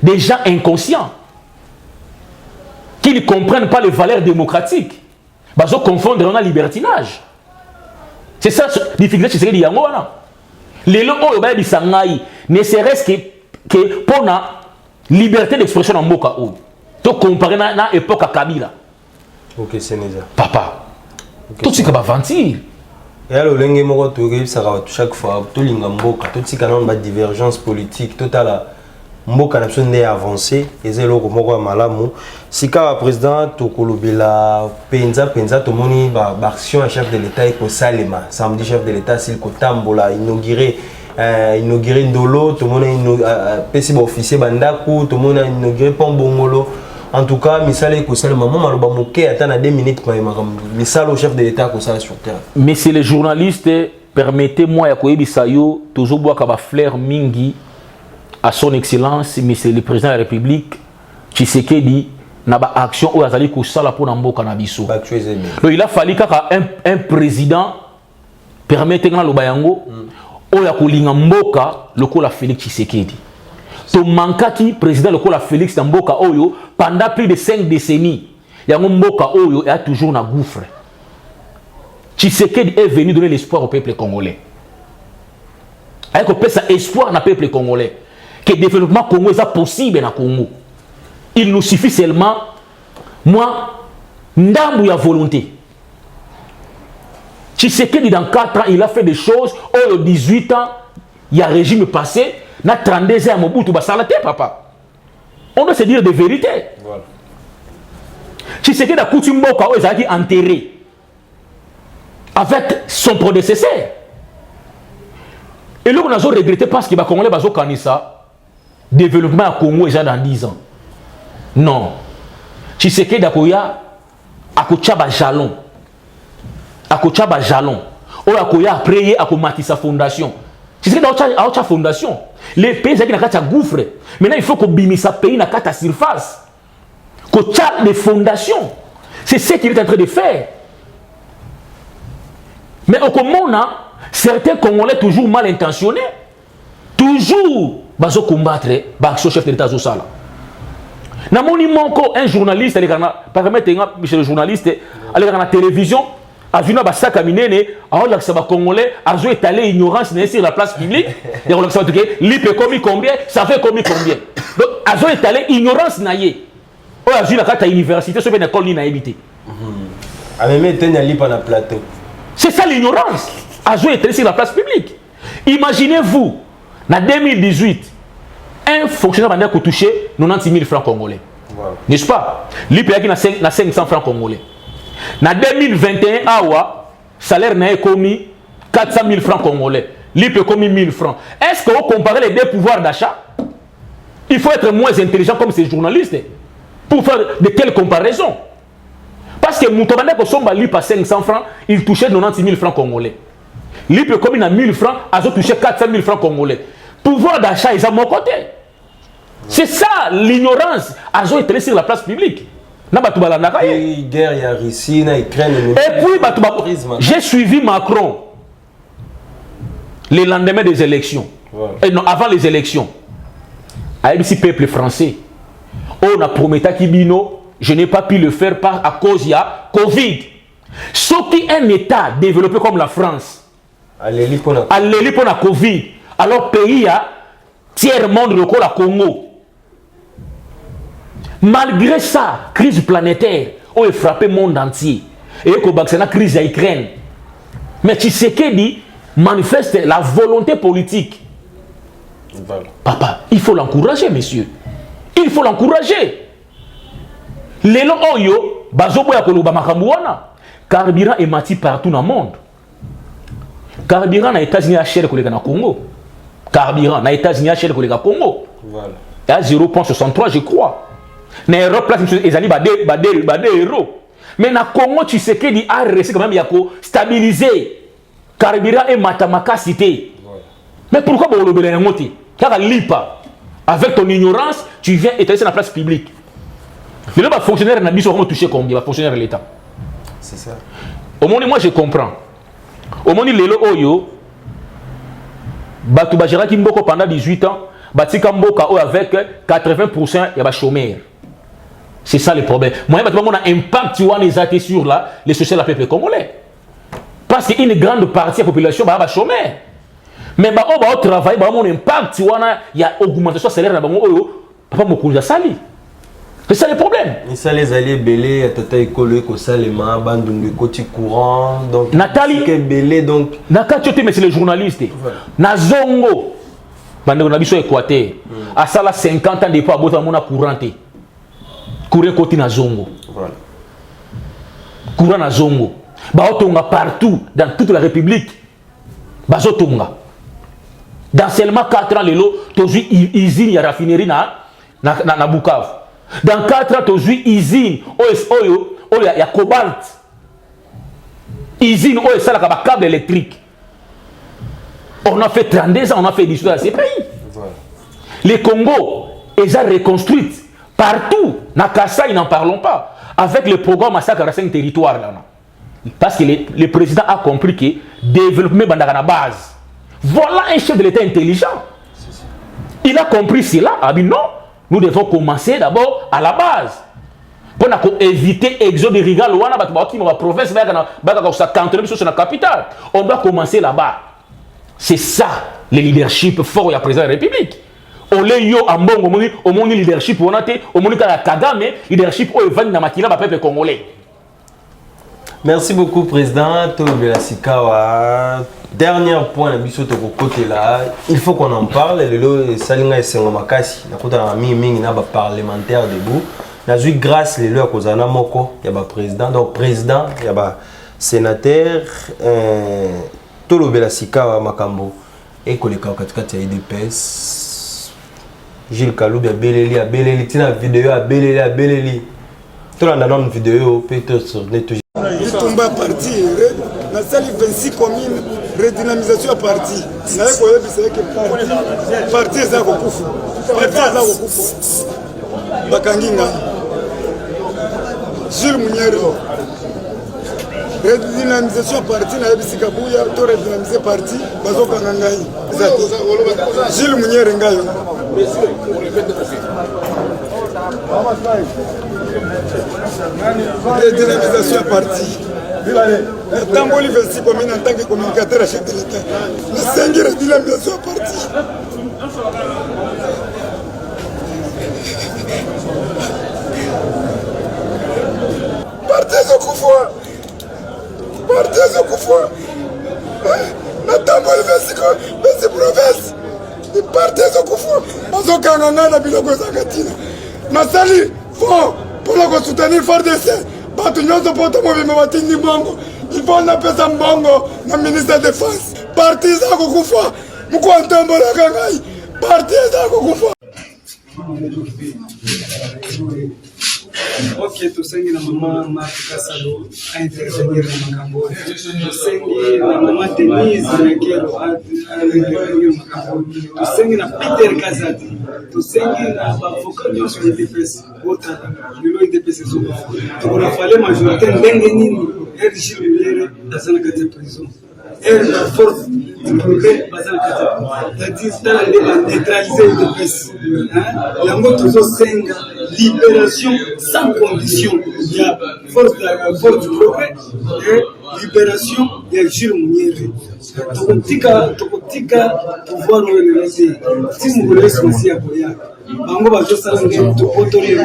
des gens inconscients qui ne comprennent pas les valeurs démocratiques. Ils vont confondre dans le libertinage. C'est ça la difficulté chez les gens. Les gens ne serait-ce que pour la liberté d'expression en Moka ou tu compares à l'époque à Kabila. Ok, c'est ça. Papa. Tout ce qui va mentir. Et alors, chaque fois, tout le monde tout ce qui a une divergence politique, tout à la Mboka n'a avancé, et c'est là que malamu. Si le président Tokolobela penza tout le monde action à chef de l'État et que Salema, samedi chef de l'État s'il Kotambola inauguré Ndolo, tout le monde a PC officier Bandaku, tout le monde a inauguré Pombongolo. En tout cas, misala eko sala maman maloba moké attend à 2 minutes quand même. Misala au chef de l'État ko sala sur terre. Mais c'est les journalistes, permettez-moi ya koyebisa yo toujours bois kaba fleur mingi à son excellence, mais c'est le président de la République Tshisekedi na ba action ou azali ko sala pour mboka na biso. Donc il a fallu un président permettez-moi lo bayango o ya kolinga mboka lokola Félix Tshisekedi. To mankati président lokola Félix Mboka oyo pendant plus de 5 décennies. Yango mboka oyo est toujours na gouffre. Tshisekedi est venu donner l'espoir au peuple congolais. Avec un espoir na peuple congolais que le développement congolais est possible na Congo. Il nous suffit seulement moi ndambu ya volonté. Tshisekedi dans 4 ans, il a fait des choses au 18 ans, il y a un régime passé. Na 32 ans Mobutu basalate papa. On doit se dire de vérité. Voilà. Tshisekedi a coutume mboka o ezaki enterré avec son prédécesseur. Et là on a regretté parce que ba Congolais bazo kanisa développement à Congo déjà dans 10 ans. Non. Tshisekedi akoya akocha ba jalon. Akocha ba jalon. O akoya après akomati sa fondation. Tshisekedi a une fondation. Les pays qui ont un gouffre. Maintenant, il faut qu'on bimisse ce pays dans la surface. Qu'on ait des fondations. C'est ce qu'il est en train de faire. Mais au Congo, certains Congolais toujours mal intentionnés, toujours bazo combattre l'action chef de l'État Zosala. Dans mon manco un journaliste, permettez-moi, monsieur le journaliste, aller à la télévision. A vu un sac à minene, alors là ça va congolais, a joué étalé ignorance sur la place publique, et on l'a ça que l'IP commis combien, ça fait combien. Donc a joué étalé ignorance naïe. On a vu la carte à l'université, sur une école ni naïbité. A même tenir l'IP en plateau. C'est ça l'ignorance. A joué étalé sur la place publique. Imaginez-vous, en 2018, un fonctionnaire qui a touché 96 000 francs congolais. Wow. N'est-ce pas? L'IP a 500 francs congolais. En 2021, awa, salaire n'a commis 400 000 francs congolais. L'IP commis 1000 francs. Est-ce qu'on compare les deux pouvoirs d'achat? Il faut être moins intelligent comme ces journalistes pour faire de telles comparaisons. Parce que Moutomane Kosomba l'IP à 500 francs, il touchait 96 000 francs congolais. L'IP commis à 1000 francs, ils ont touché 400 000 francs congolais. Pouvoir d'achat, ils ont mon côté. C'est ça l'ignorance. Ils ont été sur la place publique. Et guerre, il y a Russie, il y a Ukraine. Et puis, j'ai suivi Macron le lendemain des élections. Voilà. Et non, avant les élections. Avec ce peuple français, on a promis à Kibino, je n'ai pas pu le faire à cause de la Covid. Sauf qu'un État développé comme la France, à l'élite pour la Covid, alors pays a tiers monde le Congo. Malgré ça, crise planétaire, on a frappé le monde entier. Et qu'on a une crise à Ukraine. Mais Tshisekedi manifeste la volonté politique. Voilà. Papa, il faut l'encourager, monsieur. Il faut l'encourager. Les gens oyo, bazobo ya koloba makambuana. Carburant est mati partout dans le monde. Carburant na États-Unis a cher que les Congo. Carburant na États-Unis a cher que les Congo. Voilà. Et à 0,63 je crois. Dans l'Europe, ils ont des héros. Mais dans le Congo, tu sais qu'il a réussi quand même à stabiliser carburant et matamakacité. Mais pourquoi vous le voulez? Car l'IPA, avec ton ignorance, tu viens établir dans la place publique. Mais là, les fonctionnaires n'ont pas touché combien? Les fonctionnaires de l'État. C'est ça. Au moins, moi je comprends. Au moins, les Oyo, Batouba Gérard Kimboko pendant 18 ans, Batika Mboka avec 80% il y a des chômeurs. C'est ça le problème. Moi, on a un impact sur les sociétés de peuple congolais. Parce qu'une grande partie de la population est chômeur. Mais au travail, il y a un impact, il y a une augmentation de salaire. C'est ça le problème. Ça les alliés belé, à tata école, Kosalema, bandung de côté courant. Donc, Nathalie, belé donc. Nakati, mais c'est les journalistes. Nazongo, bandung nabiso Équateur. À ça, 50 ans depuis, à bout de couranté. Courant côté na zongo. Voilà. Courant na zongo. Baotonga partout dans toute la République. Bazotonga. Dans seulement 4 ans, lelo, tozu usine ya raffinerie na Bukavu. Dans 4 ans, tu as vu usine, il y a cobalt. Usine, il y a câble électrique. On a fait 32 ans, on a fait l'histoire de ces pays. Voilà. Les Congo, ils ont reconstruit partout. Na Kassai, n'en parlons pas. Avec le programme Massacre à 5 territoires. Là. Parce que le président a compris que développer la base. Voilà un chef de l'État intelligent. Il a compris cela. Ah bien non, nous devons commencer d'abord à la base. Pour éviter l'exode de Rigal, on doit commencer là-bas. C'est ça le leadership fort du président de la République. On l'a eu en bon au monde leadership on a été au monde Kagame leadership au event na makila peuple congolais. Merci beaucoup président Tolobela Sikawa. Dernier point de biso to côté là, il faut qu'on en parle le salinga esengo makasi na kota na mingi na ba parlementaire debout. Na eu grâce les leur kozana moko ya ba président donc président ya ba sénateur Tolobela Sikawa makambo et koleka katikati ya IDPS Gilles Kaloubi a beleli tina vidéo a beleli tout la une vidéo peut-être sur net il tombe à partir na sali 26 communes redynamisation à parti na ko yebisa que parti za ko kufu bakanginga Gilles Munyero redynamisation à parti na yebisa kabuya to redynamiser parti bazokanga ngai Gilles Munyero ngayo redynamisation à parti Tamboli 26 communes en tant que communicateur à chef de l'État. La 5 redynamisation à parti. Partez au Koufoua. Partez au Koufoua. La Tamboli 26 provinces. Partez au Koufoua. Ozo Kanganga na biloko zakatina. Nasali fort pour la soutenir fort d'essai. Il faut appeler ça Mbongo, le ministre de la Défense. Parti ça Kokufa, Moukwantambora Kangai, parti ça Kokufa. Ok, tusengi na mama Matukasalo a intervenir na makambo. Tusengi na mama Denise Rekero a intervenir na makambo. Tusengi na Peter Kazadi. Tusengi na avocat de son DPS. Wota, le DPS so. Tukuna fale majorité ndenge nini RG Lumiere azana kati prison. La force du progrès bazana kati. La distance de neutraliser le DPS. Lango toujours senga libération sans condition. Il y a force du progrès et libération de Gilles Munyere. Tokotika pouvoir relancer. Si vous voulez se à Boya, Bango Bajo Salangé, Tokotori,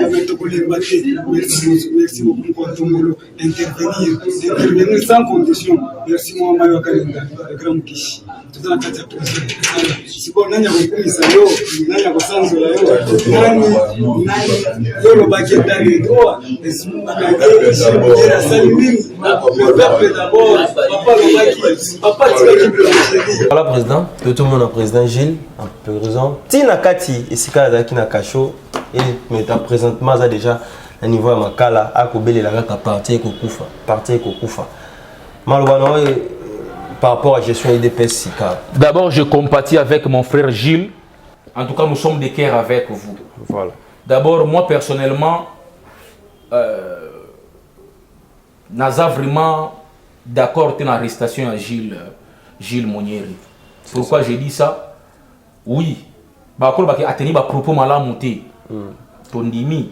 merci beaucoup pour Tongolo. Intervenir sans condition. Merci moi, Mayo Kalinda, le grand Kish. Tout dans la carte si bon, Nanya Sayo, Nanya Kosanzo, Nani, Yolo Baketa, les droits, les Smoukagé, la Salimine, le peuple d'abord, Papa Lobaki, Papa Tzaki. Voilà président, tout le monde a président Gilles, en présent. Tina Kati, ici Kazaki Nakacho, et maintenant présentement ça déjà à niveau de Makala, à Kobele la Raka parti Kokufa. Malobano par rapport à la gestion IDPS Sika. D'abord, je compatis avec mon frère Gilles. En tout cas, nous sommes d'équerre avec vous. Voilà. D'abord, moi personnellement, Naza vraiment d'accord avec l'arrestation à Gilles Munyere. Pourquoi j'ai dit ça? Oui, il a tenu des propos mal montés. Tondimi.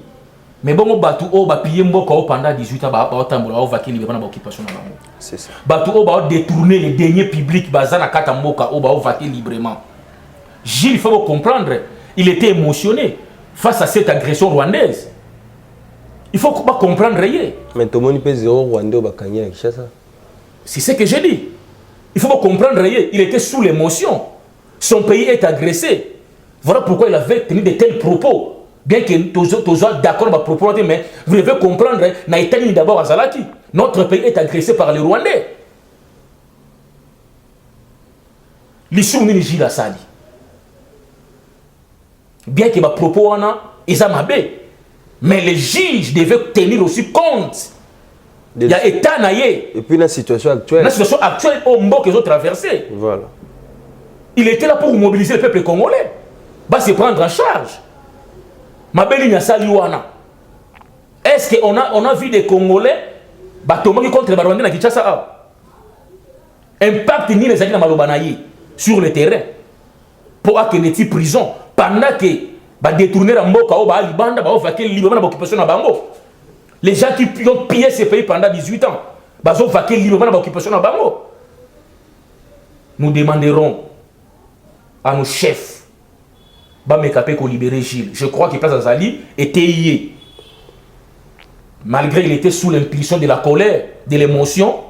Mais bon, batu o ba piller mboko pendant 18 ans ba otambola o vakili be bana ba occupation na bango. C'est ça. Batu o ba détourner les deniers publics bazana kata mboka o ba o vaquer librement. Gilles, il faut comprendre, il était émotionné face à cette agression rwandaise. Il faut pas comprendre rien. Mais tout le monde peut zéro Rwandais au Bakanya Kinshasa. C'est ce que j'ai dit. Il faut pas comprendre rien. Il était sous l'émotion. Son pays est agressé. Voilà pourquoi il avait tenu de tels propos. Bien que tous soient d'accord avec les propos, mais vous devez comprendre, Naïtani d'abord à Zalaki. Notre pays est agressé par les Rwandais. L'issue de Gilles Assali. Bien que les propos, ils ont mabé. Mais les juges devaient tenir aussi compte. Il y a État naïe. Et puis la situation actuelle. La situation actuelle, au Mbo qu'ils ont traversé. Voilà. Il était là pour mobiliser le peuple congolais. Va se prendre en charge. Ma belle ligne Saliwana. Est-ce qu'on a vu des Congolais tomber contre les Rwandais à Kinshasa? Impact ni les alliés Malobanaye sur le terrain. Pour accueillir les prison. Pendant que va détourner la Mboka ou va Libanda, va vaquer librement l'occupation de Bango. Les gens qui ont pillé ces pays pendant 18 ans, va vaquer librement l'occupation de Bango. Nous demanderons à nos chefs de libérer Gilles. Je crois que Place Azali était lié. Malgré qu'il était sous l'impulsion de la colère, de l'émotion,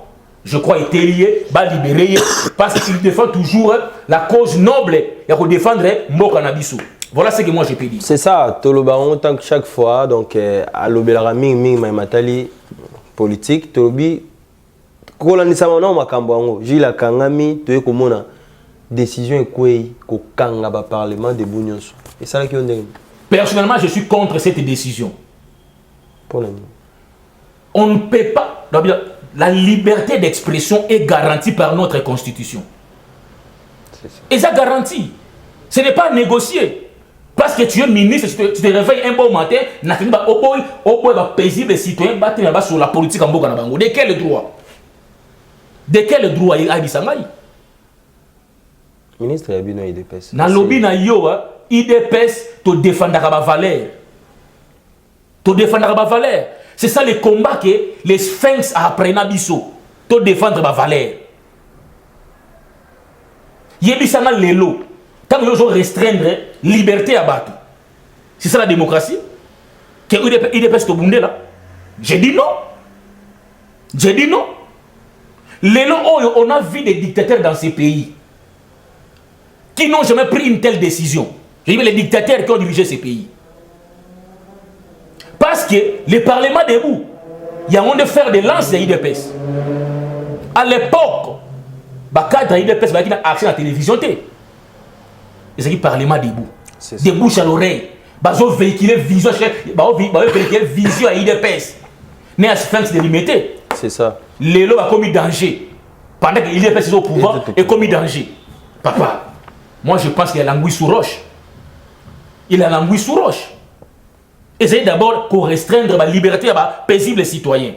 je crois qu'il était lié, libérer parce qu'il défend toujours la cause noble et qu'il défendre Mboka Nabiso. Voilà ce que moi je peux dire. C'est ça, Tolobaron, tant que chaque fois, donc à l'obélara ming matali politique, Tolobi, Kolandisa Mano Makambo, Gilles Kangami, Toye Komona, décision est quoi qu'au Kangaba Parlement de Bounios. Et ça là qui on dit. Personnellement, je suis contre cette décision. Pour on ne peut pas. La liberté d'expression est garantie par notre constitution. Et ça garantit. Ce n'est pas négocié. Parce que tu es ministre, tu te réveilles un bon matin, tu es paisible citoyen, sur la politique en Boka. De quel droit? De quel droit il y a dit ça? Ministre Yabino IDPS. Dans le lobby, IDPS te défendra ma valeur. Te défendra ma valeur. C'est ça le combat que les sphinx apprennent à Bisso. Te défendre ma valeur. Yébissana Lelo. Quand ils ont restreindre liberté à battre. C'est ça la démocratie? Que IDPS te bondé là? J'ai dit non. J'ai dit non. Lelo, on a vu des dictateurs dans ces pays qui n'ont jamais pris une telle décision. J'ai dit les dictateurs qui ont dirigé ces pays. Parce que le Parlement debout, il y a un de faire des lances de l'IDPS. À l'époque, le cadre de l'IDPS a accès à la télévision. Ils ont dit Parlement debout. De bouche à l'oreille. Ils ont véhiculé vision à l'IDPS. Mais à ce délimité. C'est ça. L'élo a commis danger. Pendant que l'IDPS est au pouvoir, il a commis danger. Papa, moi je pense qu'il y a l'anguille sous roche. Il a l'anguille sous roche. Essayez d'abord pour restreindre la liberté à paisible citoyen.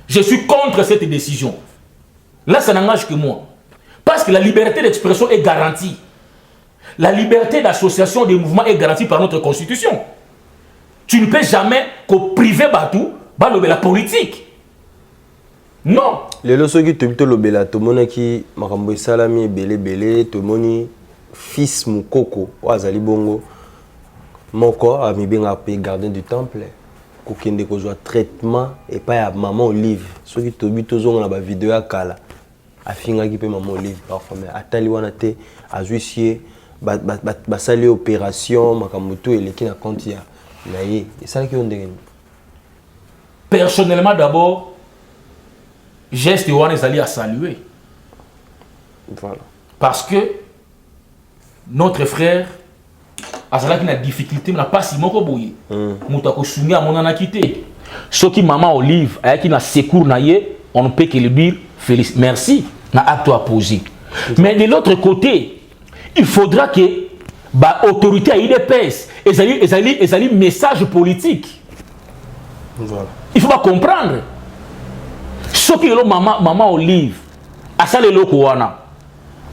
Je suis contre cette décision. Là, ça n'engage que moi. Parce que la liberté d'expression est garantie. La liberté d'association des mouvements est garantie par notre constitution. Tu ne peux jamais priver Batou, la politique. Non. Les leçons qui te disent l'obéla, tout le monde qui m'a salami belé, tout le monde fils Moukoko, Wazali Bongo. Mon corps a mis bien à payer gardien du temple. Kokende ko joie traitement et pas à maman Olive. Ceux qui te disent toujours la vidéo à Kala. A finga qui peut maman Olive parfois mais atali wana te a juicier ba sali opération makamuto et les qui na compte ya. Et ça qui on dit. Personnellement d'abord geste wana ezali à saluer. Voilà. Parce que notre frère azalaki na difficulté na pasi moko boye muta ko sunga monana quitté soki maman Olive ayaki na secours na ye on ne peut que lui dire merci na acte à poser mais de l'autre côté il faudra que ba autorité à IDPS ezali message politique. Voilà. Il faut pas comprendre soki lo maman Olive asale loko wana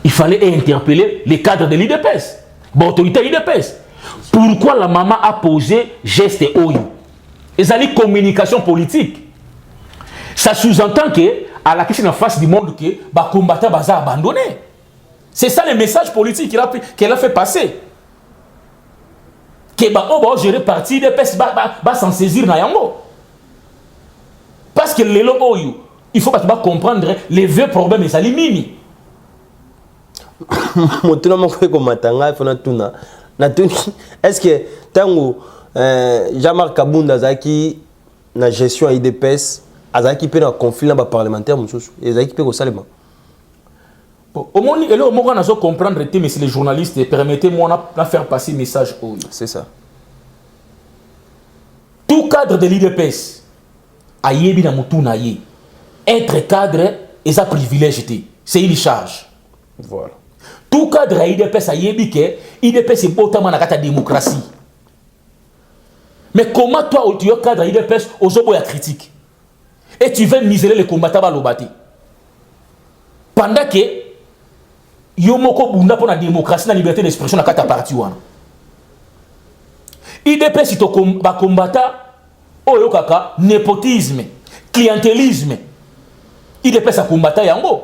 il fallait interpeller les cadres de l'IDPS. Bon, autorité IDPS. Pourquoi la maman a posé geste OYU? Ils ont dit communication politique. Ça sous-entend que à la question en face du monde que les combattants sont abandonnés. C'est ça le message politique qu'elle a fait passer. Que on va gérer parti IDPS va s'en saisir na yango. Parce que les OYU, il faut pas comprendre les vrais problèmes et ça limite. Est-ce que tango Jean-Marc Kabunda Zaki na gestion IDPS Azaki peut un conflit parlementaire Ezaki peut salema. Au moins et là au moins on comprendre mais c'est les journalistes permettez-moi de faire passer message. C'est ça. Tout cadre de l'IDPS, ayebi na mutu na ye. Être cadre est un privilège. C'est une charge. Voilà. Tout cadre à l'IDPS ayebi que l'IDPS est botamment dans la démocratie. Mais comment toi, tu es cadre à l'IDPS, aujourd'hui, il y a critique. Et tu veux miser les combattants à l'obati. Pendant que Yomoko Bunda pour la démocratie, la liberté d'expression, dans la partie. IDPS est un combattant, oyokaka, népotisme, clientélisme. IDPS a combattant yango.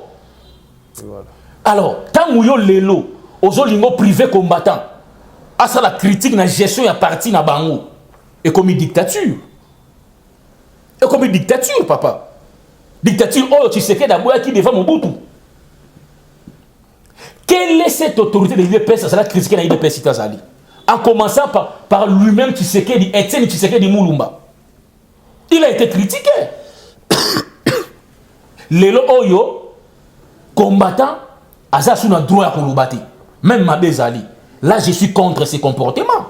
Voilà. Alors, tant que vous avez les privé combattant, à ça la critique na gestion ya parti na bango. Et comme une dictature. Et comme une dictature, papa. Dictature, oh, tu sais que d'abord qui devant Mobutu. Quelle est cette autorité de l'IDPS? Ça la critiquer dans l'IDPS Itazali. En commençant par lui-même, tu sais que Etienne Tshisekedi Moulumba. Il a été critiqué. Lelo Oyo, combattant, Aza sous notre droit à Kolobati. Même Mabezali. Là, je suis contre ces comportements.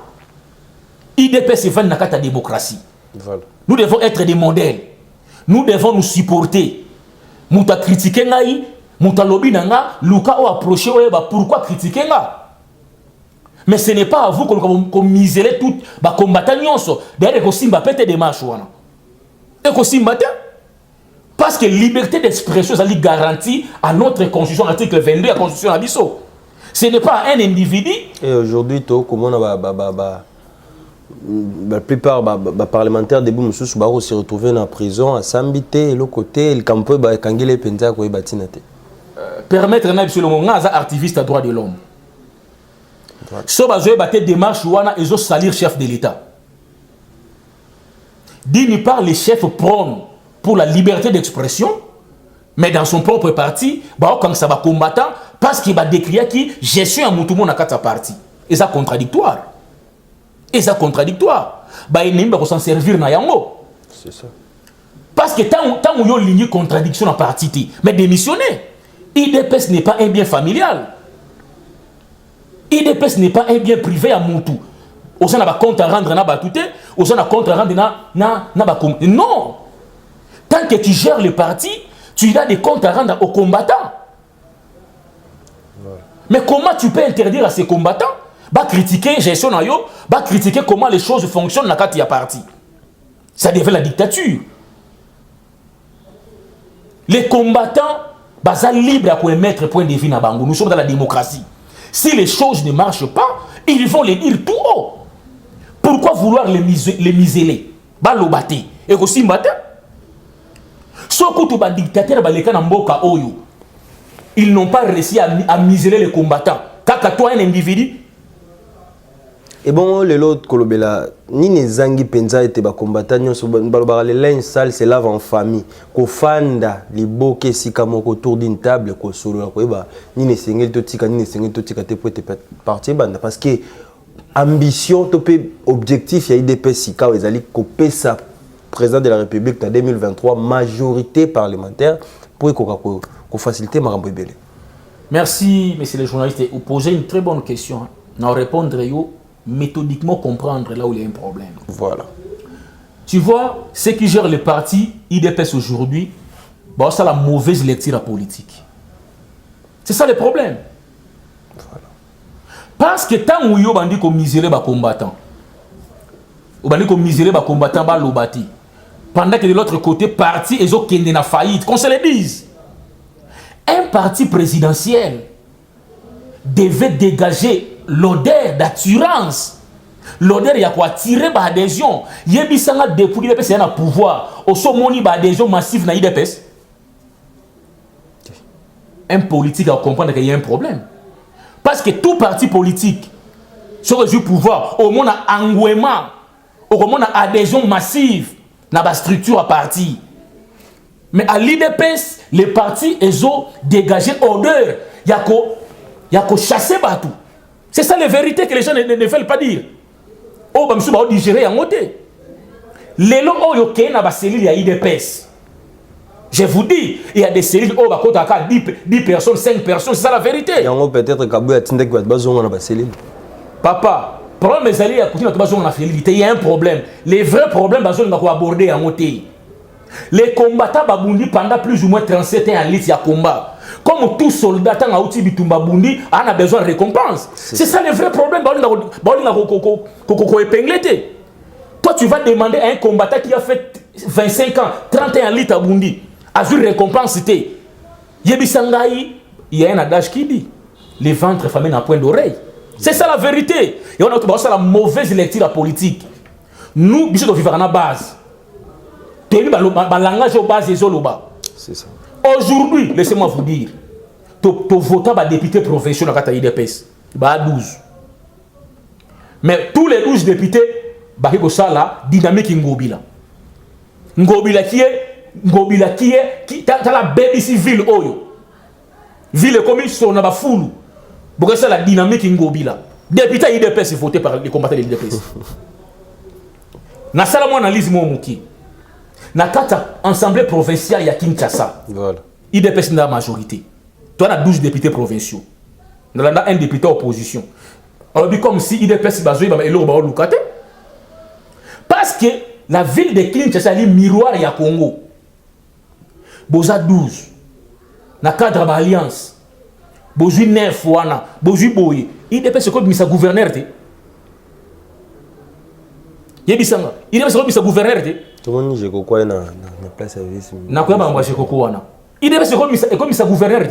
IDPS est fan de la démocratie. Voilà. Nous devons être des modèles. Nous devons nous supporter. Nous devons critiquer, nous devons lobby, nous devons approcher, pourquoi critiquer. Mais ce n'est pas à vous qu'on misère tout les combattants. D'ailleurs, vous avez des marches. Parce que la liberté d'expression est garantie à notre constitution, article 22 de la constitution Abisso. Ce n'est pas un individu. Et aujourd'hui, comment la plupart des parlementaires de Boumoussou se retrouvent en prison à Sambité et l'autre côté, le campo est Kangele Penta qui est bâtinate. Permettre un activiste à droit de l'homme. Si vous avez des démarches, vous allez salir chef de l'État. D'une part, les chefs prônent pour la liberté d'expression, mais dans son propre parti, quand ça va combattre, parce qu'il va décrire qui gestion à Moutoumou dans sa partie. Et ça contradictoire. Et ça contradictoire. Il va s'en servir dans yango. C'est ça. Parce que tant que vous avez une contradiction dans la partie, mais démissionner. IDPS n'est pas un bien familial. IDPS n'est pas un bien privé à Moutou. Vous avez un compte à rendre dans Batouté, vous avez un compte à rendre dans Bakoum. Non. Tant que tu gères le parti, tu as des comptes à rendre aux combattants. Ouais. Mais comment tu peux interdire à ces combattants de critiquer gestion, de critiquer comment les choses fonctionnent dans le parti? Ça devient la dictature. Les combattants sont libres à émettre point de vue dans Bango. Nous sommes dans la démocratie. Si les choses ne marchent pas, ils vont les dire tout haut. Pourquoi vouloir les miseler? Balobate. Et aussi matin. Ils n'ont pas réussi à miseler les combattants. Kaka toi un individu. Et bon, les autres kolobela ni ne zangi penza ete ba combattant nyonso balobara le linge sale se lave en famille. Ko fanda liboke sika moko autour d'une table ko solo ko ba ni ne sengel to tika ni ne sengel to tika te pour te partir banda parce que ambition topé objectif ya IDPS sika ezali ko pesa président de la République en 2023 majorité parlementaire pour qu'on facilite marambo ebele. Merci messieurs les journalistes, vous posez une très bonne question. N'en répondre méthodiquement comprendre là où il y a un problème. Voilà. Tu vois, ceux qui gèrent le parti IDPS aujourd'hui, c'est la mauvaise lecture politique. C'est ça le problème. Voilà. Parce que tant où yo bandi ko misérer ba combattant. Ou bandi ko misérer ba combattant ba lobati. Pendant que de l'autre côté, parti ils ont kende na faillite, qu'on se le dise. Un parti présidentiel devait dégager l'odeur d'assurance, l'odeur il y a quoi tirer par adhésion. Yebisanga depuis l'IDPS il y a un pouvoir. Au somoni par adhésion massive na IDPS. Un politique à comprendre qu'il y a un problème. Parce que tout parti politique sur le pouvoir, au moins a engouement, au moins a adhésion massive dans la structure à parti. Mais à l'IDPS, les partis ils ont dégagé odeur. Il y a qu'à chasser batou. C'est ça la vérité que les gens ne veulent pas dire. Oh, bah, monsieur, bah, digérer en côté. Les lots, oh, ok, na ba cellule, il y a IDPS. Je vous dis, il y a des cellules, oh, bah, quand à 10 personnes, 5 personnes, c'est ça la vérité. Il y a peut-être Kabou a Tindek qui va besoin de la cellule. Papa, problème est allé à continuer à il y a un problème. Les vrais problèmes, on va aborder en moté. Les combattants babundi pendant plus ou moins 37 ans en liste à combat. Comme tout soldat en outil bitumba bundi, on a besoin de récompense. C'est ça le vrai problème. Toi, tu vas demander à un combattant qui a fait 25 ans, 30 ans en liste à bundi, à une récompense. Yebisangaï, il y a un adage qui dit les ventres famés n'ont point d'oreille. C'est ça la vérité. Et on a la mauvaise lecture politique. Nous, nous sommes vivre à la base. C'est ça. Aujourd'hui, laissez-moi vous dire, tu votes pour député professionnel dans l'IDPS. Il y a 12. Mais tous les 12 députés, il y a la dynamique Ngobila. Ngobila qui est la belle ici ville. Ville comme ils sont dans la foule. Pour ça, la dynamique Ngobila. Député IDPS est voté par les combattants de l'IDPS. Dans ça, moi, analyse mon mouki. Dans l'Assemblée provinciale, il y a Kinshasa. Voilà. IDPS est dans la majorité. Tu as 12 députés provinciaux. Il y a un député opposition. On dit comme si IDPS est basé dans le parce que la ville de Kinshasa est miroir à Congo. Boza 12. Dans le cadre de l'alliance. Bozu 9 wana. Bozu boye. IDPS est comme sa gouverneur. Yebisanga. IDPS est comme sa gouverneur. Tout le monde dit que quoi na place service. Na quoi ba mwache koko wana. IDPS est comme sa gouverneur.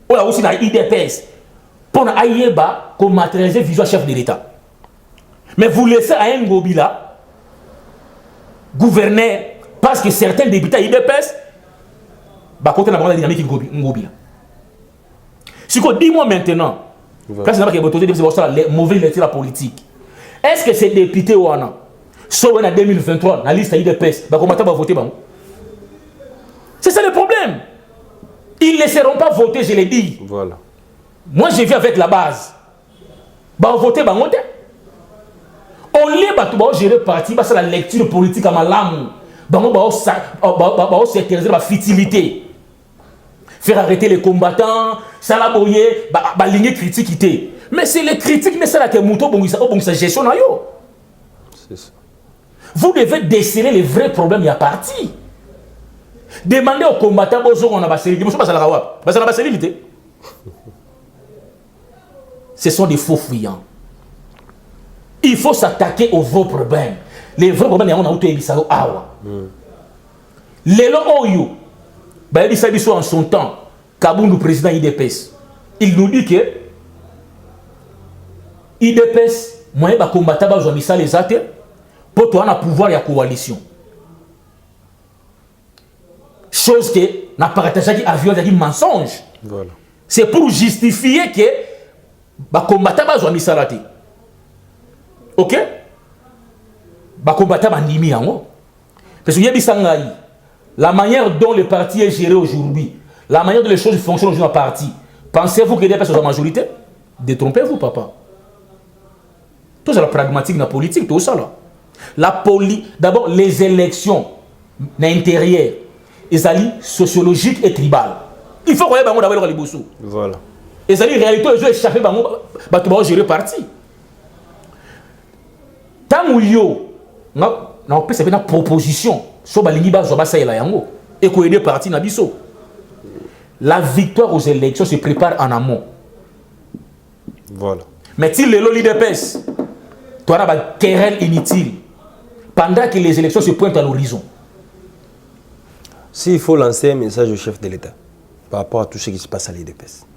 On a aussi dans IDPS. Pour ayeba comme matérialiser vision chef de l'État. Mais vous laissez à un Ngobila gouverneur parce que certains députés IDPS bah côté la dynamique Ngobila. Si qu'on dis-moi maintenant, parce que c'est la mauvaise lecture politique. Est-ce que ces députés wana soit en 2023 dans la liste IDPS bah comment va voter bah? C'est ça le problème. Ils ne laisseront pas voter, je l'ai dit. Voilà. Moi, je vis avec la base. Bah, voter, bah, voter. On les bat, bah, gérer parti, bah, c'est la lecture politique à ma lame. Bah, on s'intéresse à la futilité. Faire arrêter les combattants, ça la boyer, bah, ligne critique. Mais c'est les critiques, mais c'est là que Mouto, bon, ça gestion. C'est ça. Vous devez déceler les vrais problèmes, il y a parti. Demandez aux combattants, on a passé l'idée. Ce sont des faux fuyants. Il faut s'attaquer aux vrais problèmes. Les vrais problèmes, on a eu Ebisao Awa. Les Oyo, Ebisao en son temps, Kaboundou, président IDPS, il nous dit que IDPS, moi, je combattre les athées pour toi, on a pouvoir et la coalition. Chose que n'a partagé qui avion un mensonge. Voilà. C'est pour justifier que ba combattant ba zo misalati. OK? Ba combattant ba nimi yango. Parce que yebisangai la manière dont le parti est géré aujourd'hui, la manière dont les choses fonctionnent aujourd'hui dans le parti. Pensez-vous que des personnes sont en majorité? Détrompez-vous papa. Tout ça la pragmatique dans la politique, tout ça là. D'abord les élections l'intérieur. Les alliés sociologiques et tribales. Il faut qu'on ait d'abord les bossous. Voilà. Les alliés réalité, ils ont échappé à gérer parti. Tant que nous avons une proposition sur la ligne et qu'on aide parti na biso. La victoire aux élections se prépare en amont. Voilà. Mais si les l'IDPS, tu as une querelle inutile pendant que les élections se pointent à l'horizon. S'il faut lancer un message au chef de l'État par rapport à tout ce qui se passe à l'IDPS.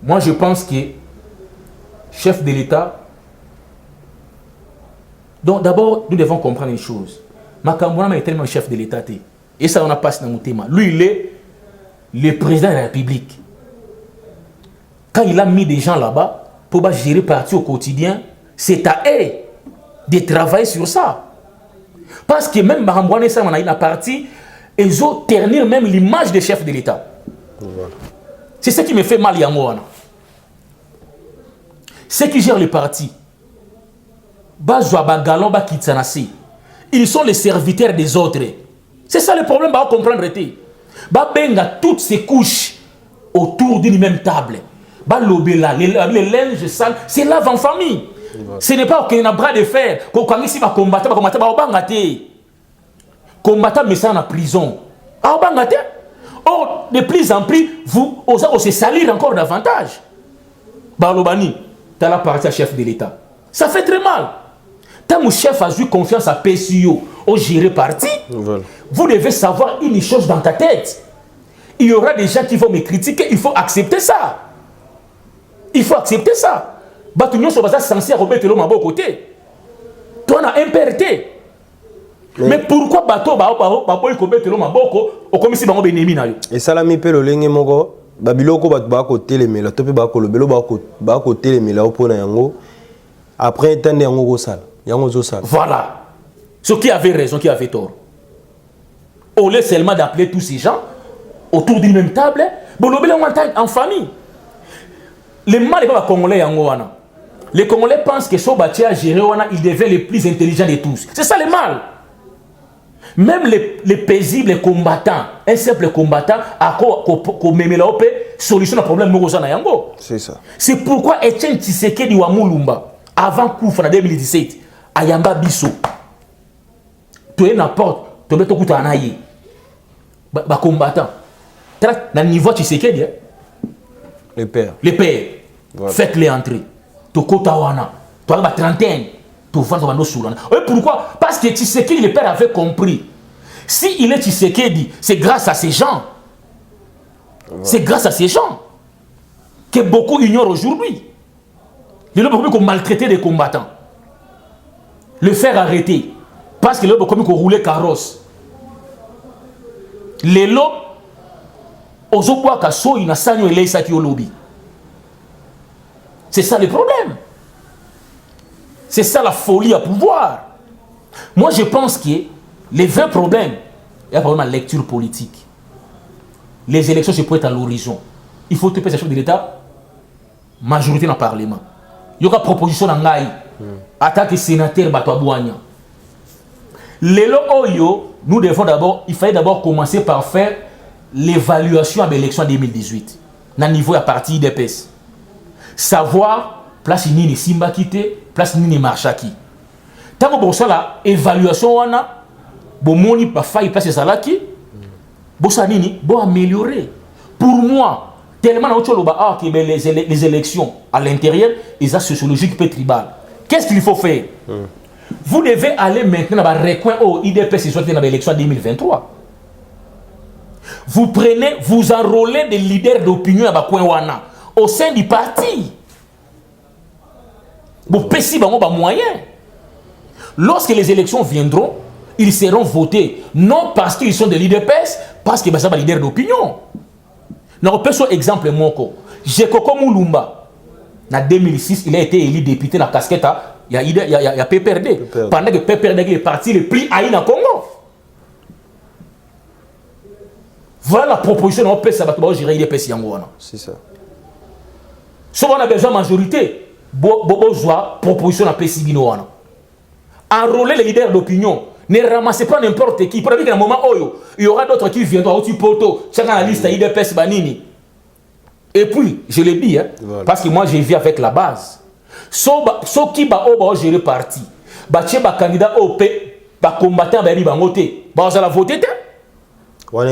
Moi, je pense que chef de l'État. Donc, d'abord, nous devons comprendre une chose. Makambouana est tellement chef de l'État. Et ça, on a passé dans mon thème. Lui, il est le président de la République. Quand il a mis des gens là-bas pour gérer le parti au quotidien, c'est à eux de travailler sur ça. Parce que même Makambouana, ça, on a une partie. Ils ont terni même l'image des chefs de l'État. Voilà. C'est ce qui me fait mal, Yangoana. Ceux qui gèrent le parti, ils sont les serviteurs des autres. C'est ça le problème, on comprendre. Toutes ces couches autour d'une même table. Les linges sales, c'est lave en famille. Ce n'est pas qu'il y a un bras de fer. Quand ici va combattre, combattre, mais ça en prison. Or, de plus en plus, vous osez salir encore davantage. Balobani, tu as la partie à chef de l'État. Ça fait très mal. Tant que chef a eu confiance à PSU, au gérer parti, voilà. Vous devez savoir une chose dans ta tête. Il y aura des gens qui vont me critiquer, il faut accepter ça. Il faut accepter ça. Batunion sur base censé remettre l'homme à bon côté. Toi, on a imperté. Mais pourquoi bateau remettre l'homme à bon côté comme si on a ennemi? Et ça l'a mis le lingue mogo. Babiloko ba côté les méla, topi ba ko le belo ba côté les méla pour na yango. Après tande yango go sala. Yango zo sala. Voilà. Ce qui avait raison, qui avait tort. Au lieu seulement d'appeler tous ces gens autour d'une même table, en famille. Les mal n'est pas congolais en Ouana. Les Congolais pensent que Sobati a géré Ouana, il devait le plus intelligent de tous. C'est ça le mal. Même les paisibles combattants, un simple combattant, a solution au problème Mourouzana Yango. C'est ça. C'est pourquoi Etienne Tshisekedi wa Mulumba, avant Kouf en 2017, à Yamba Bisso, tu es n'importe, tu es tout à anaïe. Ba combattant. Dans le niveau Tshisekedi, les pères. Les pères. Voilà. Faites-les entrer. Tu Kotawana. Tu as la trentaine. Tu vas dans Soulana. Pourquoi? Parce que Tshisekedi, les pères avaient compris. Si il est Tshisekedi, c'est grâce à ces gens. Voilà. C'est grâce à ces gens que beaucoup ignorent aujourd'hui. Ils ont beaucoup maltraité des combattants. Le faire arrêter. Parce qu'ils ont beaucoup roulé carrosse. Les lots. C'est ça le problème. C'est ça la folie à pouvoir. Moi je pense que les vrais problèmes, il y a un problème de lecture politique. Les élections se prêtent à l'horizon. Il faut te passer chef de l'État, majorité dans le Parlement. Il y aura proposition dans l'AI, attaque sénateur Batouabouania. Les lots Oyo, nous devons d'abord, il fallait d'abord commencer par faire l'évaluation à l'élection 2018 dans le niveau à partir IDPS. Savoir place nini Simba quitté, place nini Marchaki. Tant que bon ça la évaluation on a bon moni pas faille place salaki bon ça nini bon améliorer. Pour moi tellement autre chose que les élections à l'intérieur ils ont sociologique peu tribal. Qu'est-ce qu'il faut faire? Vous devez aller maintenant dans le recoin au IDPS soit dans l'élection 2023. Vous prenez, vous enrôlez des leaders d'opinion à Bakouenwana au sein du parti. Vous payez des moyens. Lorsque les élections viendront, ils seront votés. Non parce qu'ils sont des leaders PES, parce qu'ils sont des leaders d'opinion. Nous prenons exemple Moko. Jekoko Mulumba, en 2006, il a été élu député dans la casquette. Il y a PPRD. Pendant que PPRD est parti le plus haï dans le Congo. Voilà la proposition de l'OPS à gérer les PES Yangoana. C'est ça. Si on a besoin de majorité, Bobo Zoa, proposition de PES Binoana. Enrôler les leaders d'opinion. Ne ramassez pas n'importe qui. Pour dire qu'à un moment où il y aura d'autres qui viendront au poto, chacun la liste IDPS Banini. Et puis, je l'ai dit, hein, voilà. Parce que moi, je vis avec la base. Ce qui va gérer parti, ba candidat au P, ba combattant ba riba ngoté, ba za la voter. On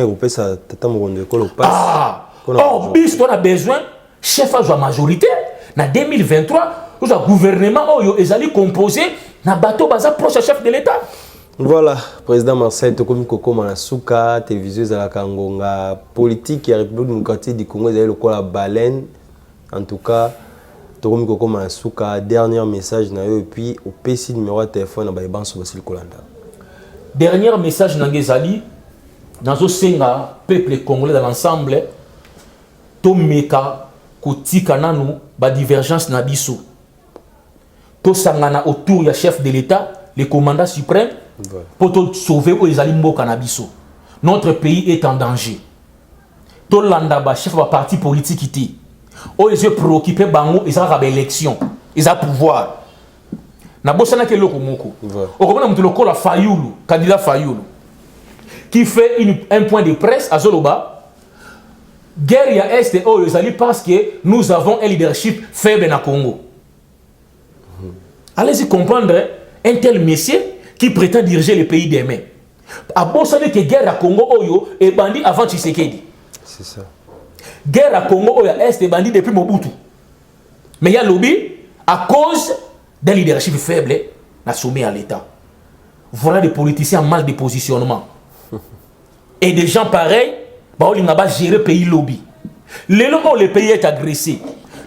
bis on a besoin chef à majorité na 2023 nous a gouvernement oyo ezali composé na bateau baza proche chef de l'état. Voilà, président Marcel Tokomi Koko Manasuka, téléviseuse à la Kangonga, politique et République démocratique du Congo, le quoi la baleine. En tout cas, Tokomi Koko Manasuka, dernier message na yo et puis au PC numéro de téléphone na Baïban Sobasil Kolanda. Dernier message na ngezali dans le Senga, peuple congolais dans l'ensemble, Tomeka, Kotika Nanu, ba divergence na biso. To sangana autour du chef de l'État, le commandant suprême, pour te sauver aux Alimbo Canabiso. Notre pays est en danger. To landa chef de parti politique iti. Aux yeux préoccupés bango, ils ont élection, ils ont pouvoir. Na bosana ke loko moko. Au comment on le la Fayoulou, candidat Fayoulou. Qui fait un point de presse à Zoloba. Guerre à Est et parce que nous avons un leadership faible dans le Congo. Allez-y comprendre un tel monsieur qui prétend diriger le pays demain. A bon ça que guerre à Congo Oyo et bandit avant Tshisekedi. C'est ça. Guerre à Congo Oyo Est et bandit depuis Mobutu. Mais il y a lobby à cause d'un leadership faible soumis à l'État. Voilà des politiciens mal de positionnement. Et des gens pareils, ils n'ont pas géré le pays lobby. Le pays est agressé.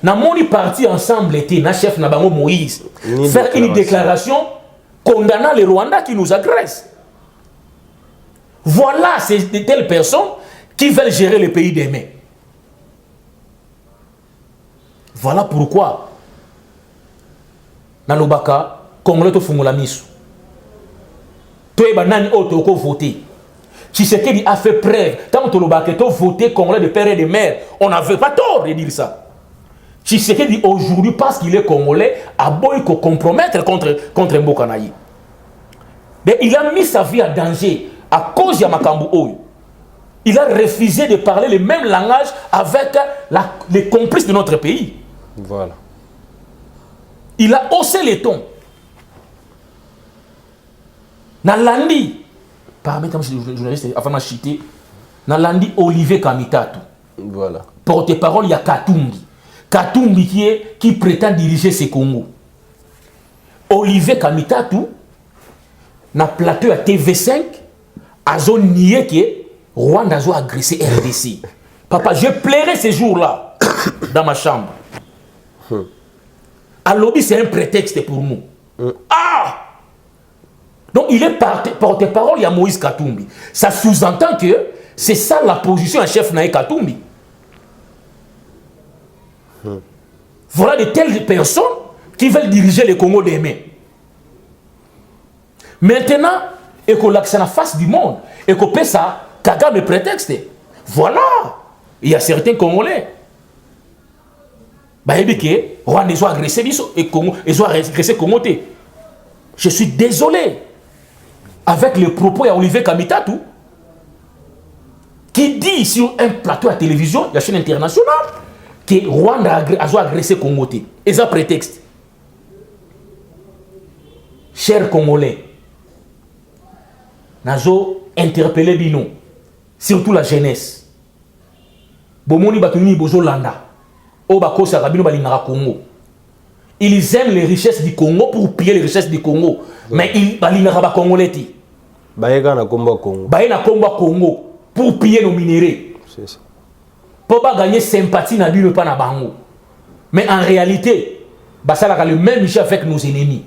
Nous avons parti ensemble, le chef Nabango Moïse, faire une déclaration condamnant les Rwandais qui nous agressent. Voilà, c'est de telles personnes qui veulent gérer le pays demain. Voilà pourquoi, dans le Baka, Congolais to fungola misu. Toi, banani auto voté. Tshisekedi a fait preuve. Tant que le Baka to voté Congolais de père et de mère, on n'avait pas tort de dire ça. Tshisekedi aujourd'hui, parce qu'il est Congolais, a beau compromettre contre Mbokanaï. Mais il a mis sa vie en danger à cause de Makambu Oyo. Il a refusé de parler le même langage avec les complices de notre pays. Voilà. Il a haussé les tons. Nalandi, permettez-moi, journaliste, avant de citer, Nalandi Olivier Kamitatu. Voilà. Porte-parole, il y a Katumbi. Katumbi qui prétend diriger ce Congo. Olivier Kamitatu, na plateau à TV5, a zone nié que Rwanda a agressé RDC. Papa, je plairais ces jours-là dans ma chambre. À lobby, c'est un prétexte pour nous. Ah! Donc, il est porte-parole, il y a Moïse Katumbi. Ça sous-entend que c'est ça la position en chef Naï Katumbi. Voilà de telles personnes qui veulent diriger le Congo demain. Maintenant, et qu'on l'accès en face du monde, et qu'on peut ça, Kagame prétexte. Voilà! Il y a certains Congolais. Rwanda a agressé et Congo, ils ont agressé Congo. Je suis désolé avec le propos de Olivier Kamitatu qui dit sur un plateau à télévision, la chaîne internationale, que Rwanda a agressé Congo. Ils ont prétexte. Chers Congolais, nazo interpellé bino, surtout la jeunesse. Bomoni batuni bozo landa. Congo. Ils aiment les richesses du Congo pour piller les richesses du Congo. Mais ils ne Congolais. Congo pour piller nos minéraux. Pour pas gagner sympathie na bino pas na bango. Mais en réalité, ça a le même jeu avec nos ennemis.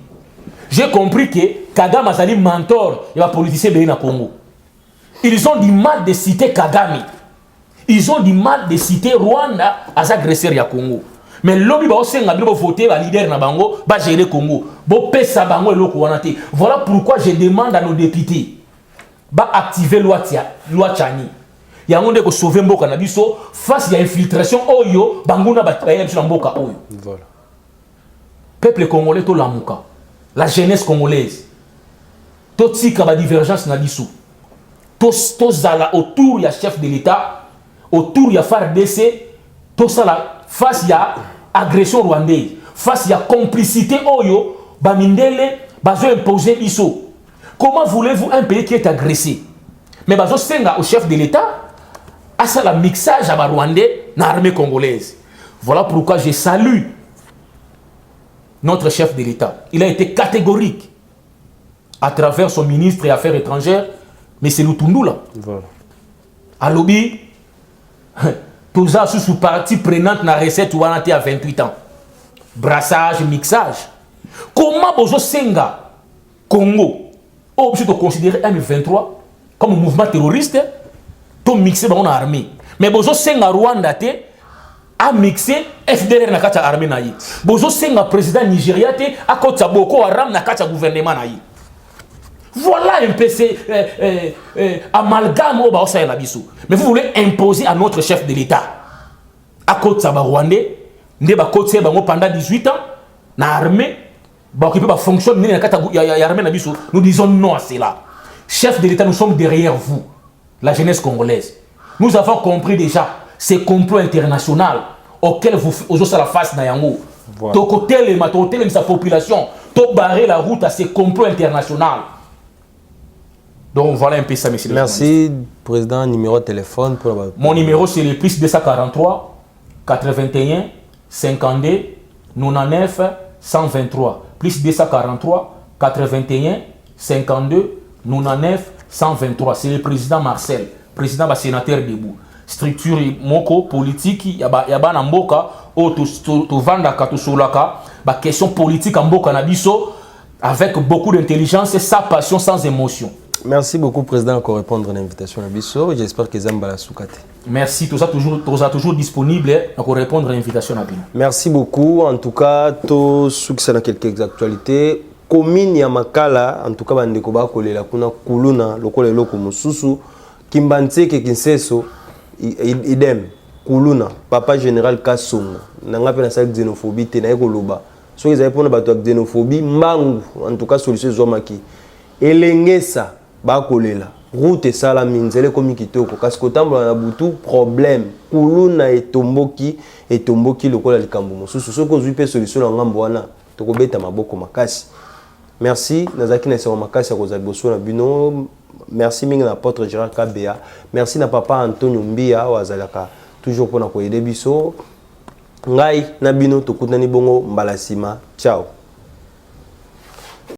J'ai compris que Kagame a un mentor et un politicien de Congo. Ils ont du mal de citer Kagame. Ils ont du mal de citer Rwanda as agresseur ya Congo. Mais lobby ba osenga bilo voter ba leader na bango ba gérer Congo. Bo pesa bango eloko wana te. Voilà pourquoi je demande à nos députés ba activer loi Tchani. Ya ngonde ko sauver mboka na biso face à infiltration oyo banguna ba traiter sur mboka oyo. Voilà. Peuple congolais to lamuka. La jeunesse congolaise. To tika ba divergence na biso. To zala autour ya chef de l'État. Autour il y a FARDC, tout ça là, face il y a agression rwandaise, face il y a complicité oyo, bamindele, bazo imposer iso. Comment voulez-vous un pays qui est agressé? Mais bazo senga au chef de l'État, à ça la mixage à Rwandais dans l'armée congolaise. Voilà pourquoi je salue notre chef de l'État. Il a été catégorique à travers son ministre des Affaires étrangères, mais c'est Lutundu là. Voilà. À lobby. Tout ça sous partie prenante na recette ou à 28 ans. Brassage, mixage. Comment Bozo Senga, Congo, on peut considérer M23 comme un mouvement terroriste, tout mixé dans l'armée. Mais Bozo Senga Rwanda a mixé FDLR na kata armée naïe. Bozo Senga président Nigeria a kota Boko Haram na kata gouvernement naïe. Voilà un peu amalgame au Baosa et Labiso. Mais vous voulez imposer à notre chef de l'État, à côté de Rwandais, pendant 18 ans, dans l'armée, qui peut fonctionner dans l'armée, nous disons non à cela. Chef de l'État, nous sommes derrière vous, la jeunesse congolaise. Nous avons compris déjà ces complots internationaux auxquels vous osez la face dans Yango. Donc, sa population, to barrer la route à ces complots internationaux. Donc voilà un peu ça, monsieur. Merci, président. Numéro de téléphone pour la... Mon numéro c'est le plus 243 81 52 99 123. Plus 243 81 52 99 123. C'est le président Marcel, président du sénateur debout. Structure moko politique yaba na mboka o to vandaka to solaka ba question politique en mboka na biso avec beaucoup d'intelligence et sa passion sans émotion. Merci beaucoup, président, pour répondre à l'invitation à Bisso. J'espère que Zambala Soukate. Merci, tout ça toujours disponible pour répondre à l'invitation à Bisso. Merci beaucoup. En tout cas, tout succès dans quelques actualités. Commune Yamakala, en tout cas, bandeko ba kolela kuna kuluna lokole loko mususu kimbanze ke kinseso idem kuluna papa général Kasongo nanga pe na sa xénophobie te na ekoloba so ezali pona bato ya xénophobie mangu en tout cas solution zomaki elengesa ba kolela route sala minzele komi kitoko kasi kotambola na butu problème kuluna etomboki lokola likambo mosusu soko ozwi pe solution na ngambo wana tokobeta maboko makasi. Merci nazaki na sema makasi ya kozali boso na bino. Merci mingi na apôtre Gérard Kabea. Merci na papa Antonio Mbia wazalaka toujours pour na koyede biso. Ngai na bino tokutani bongo mbala sima. Ciao.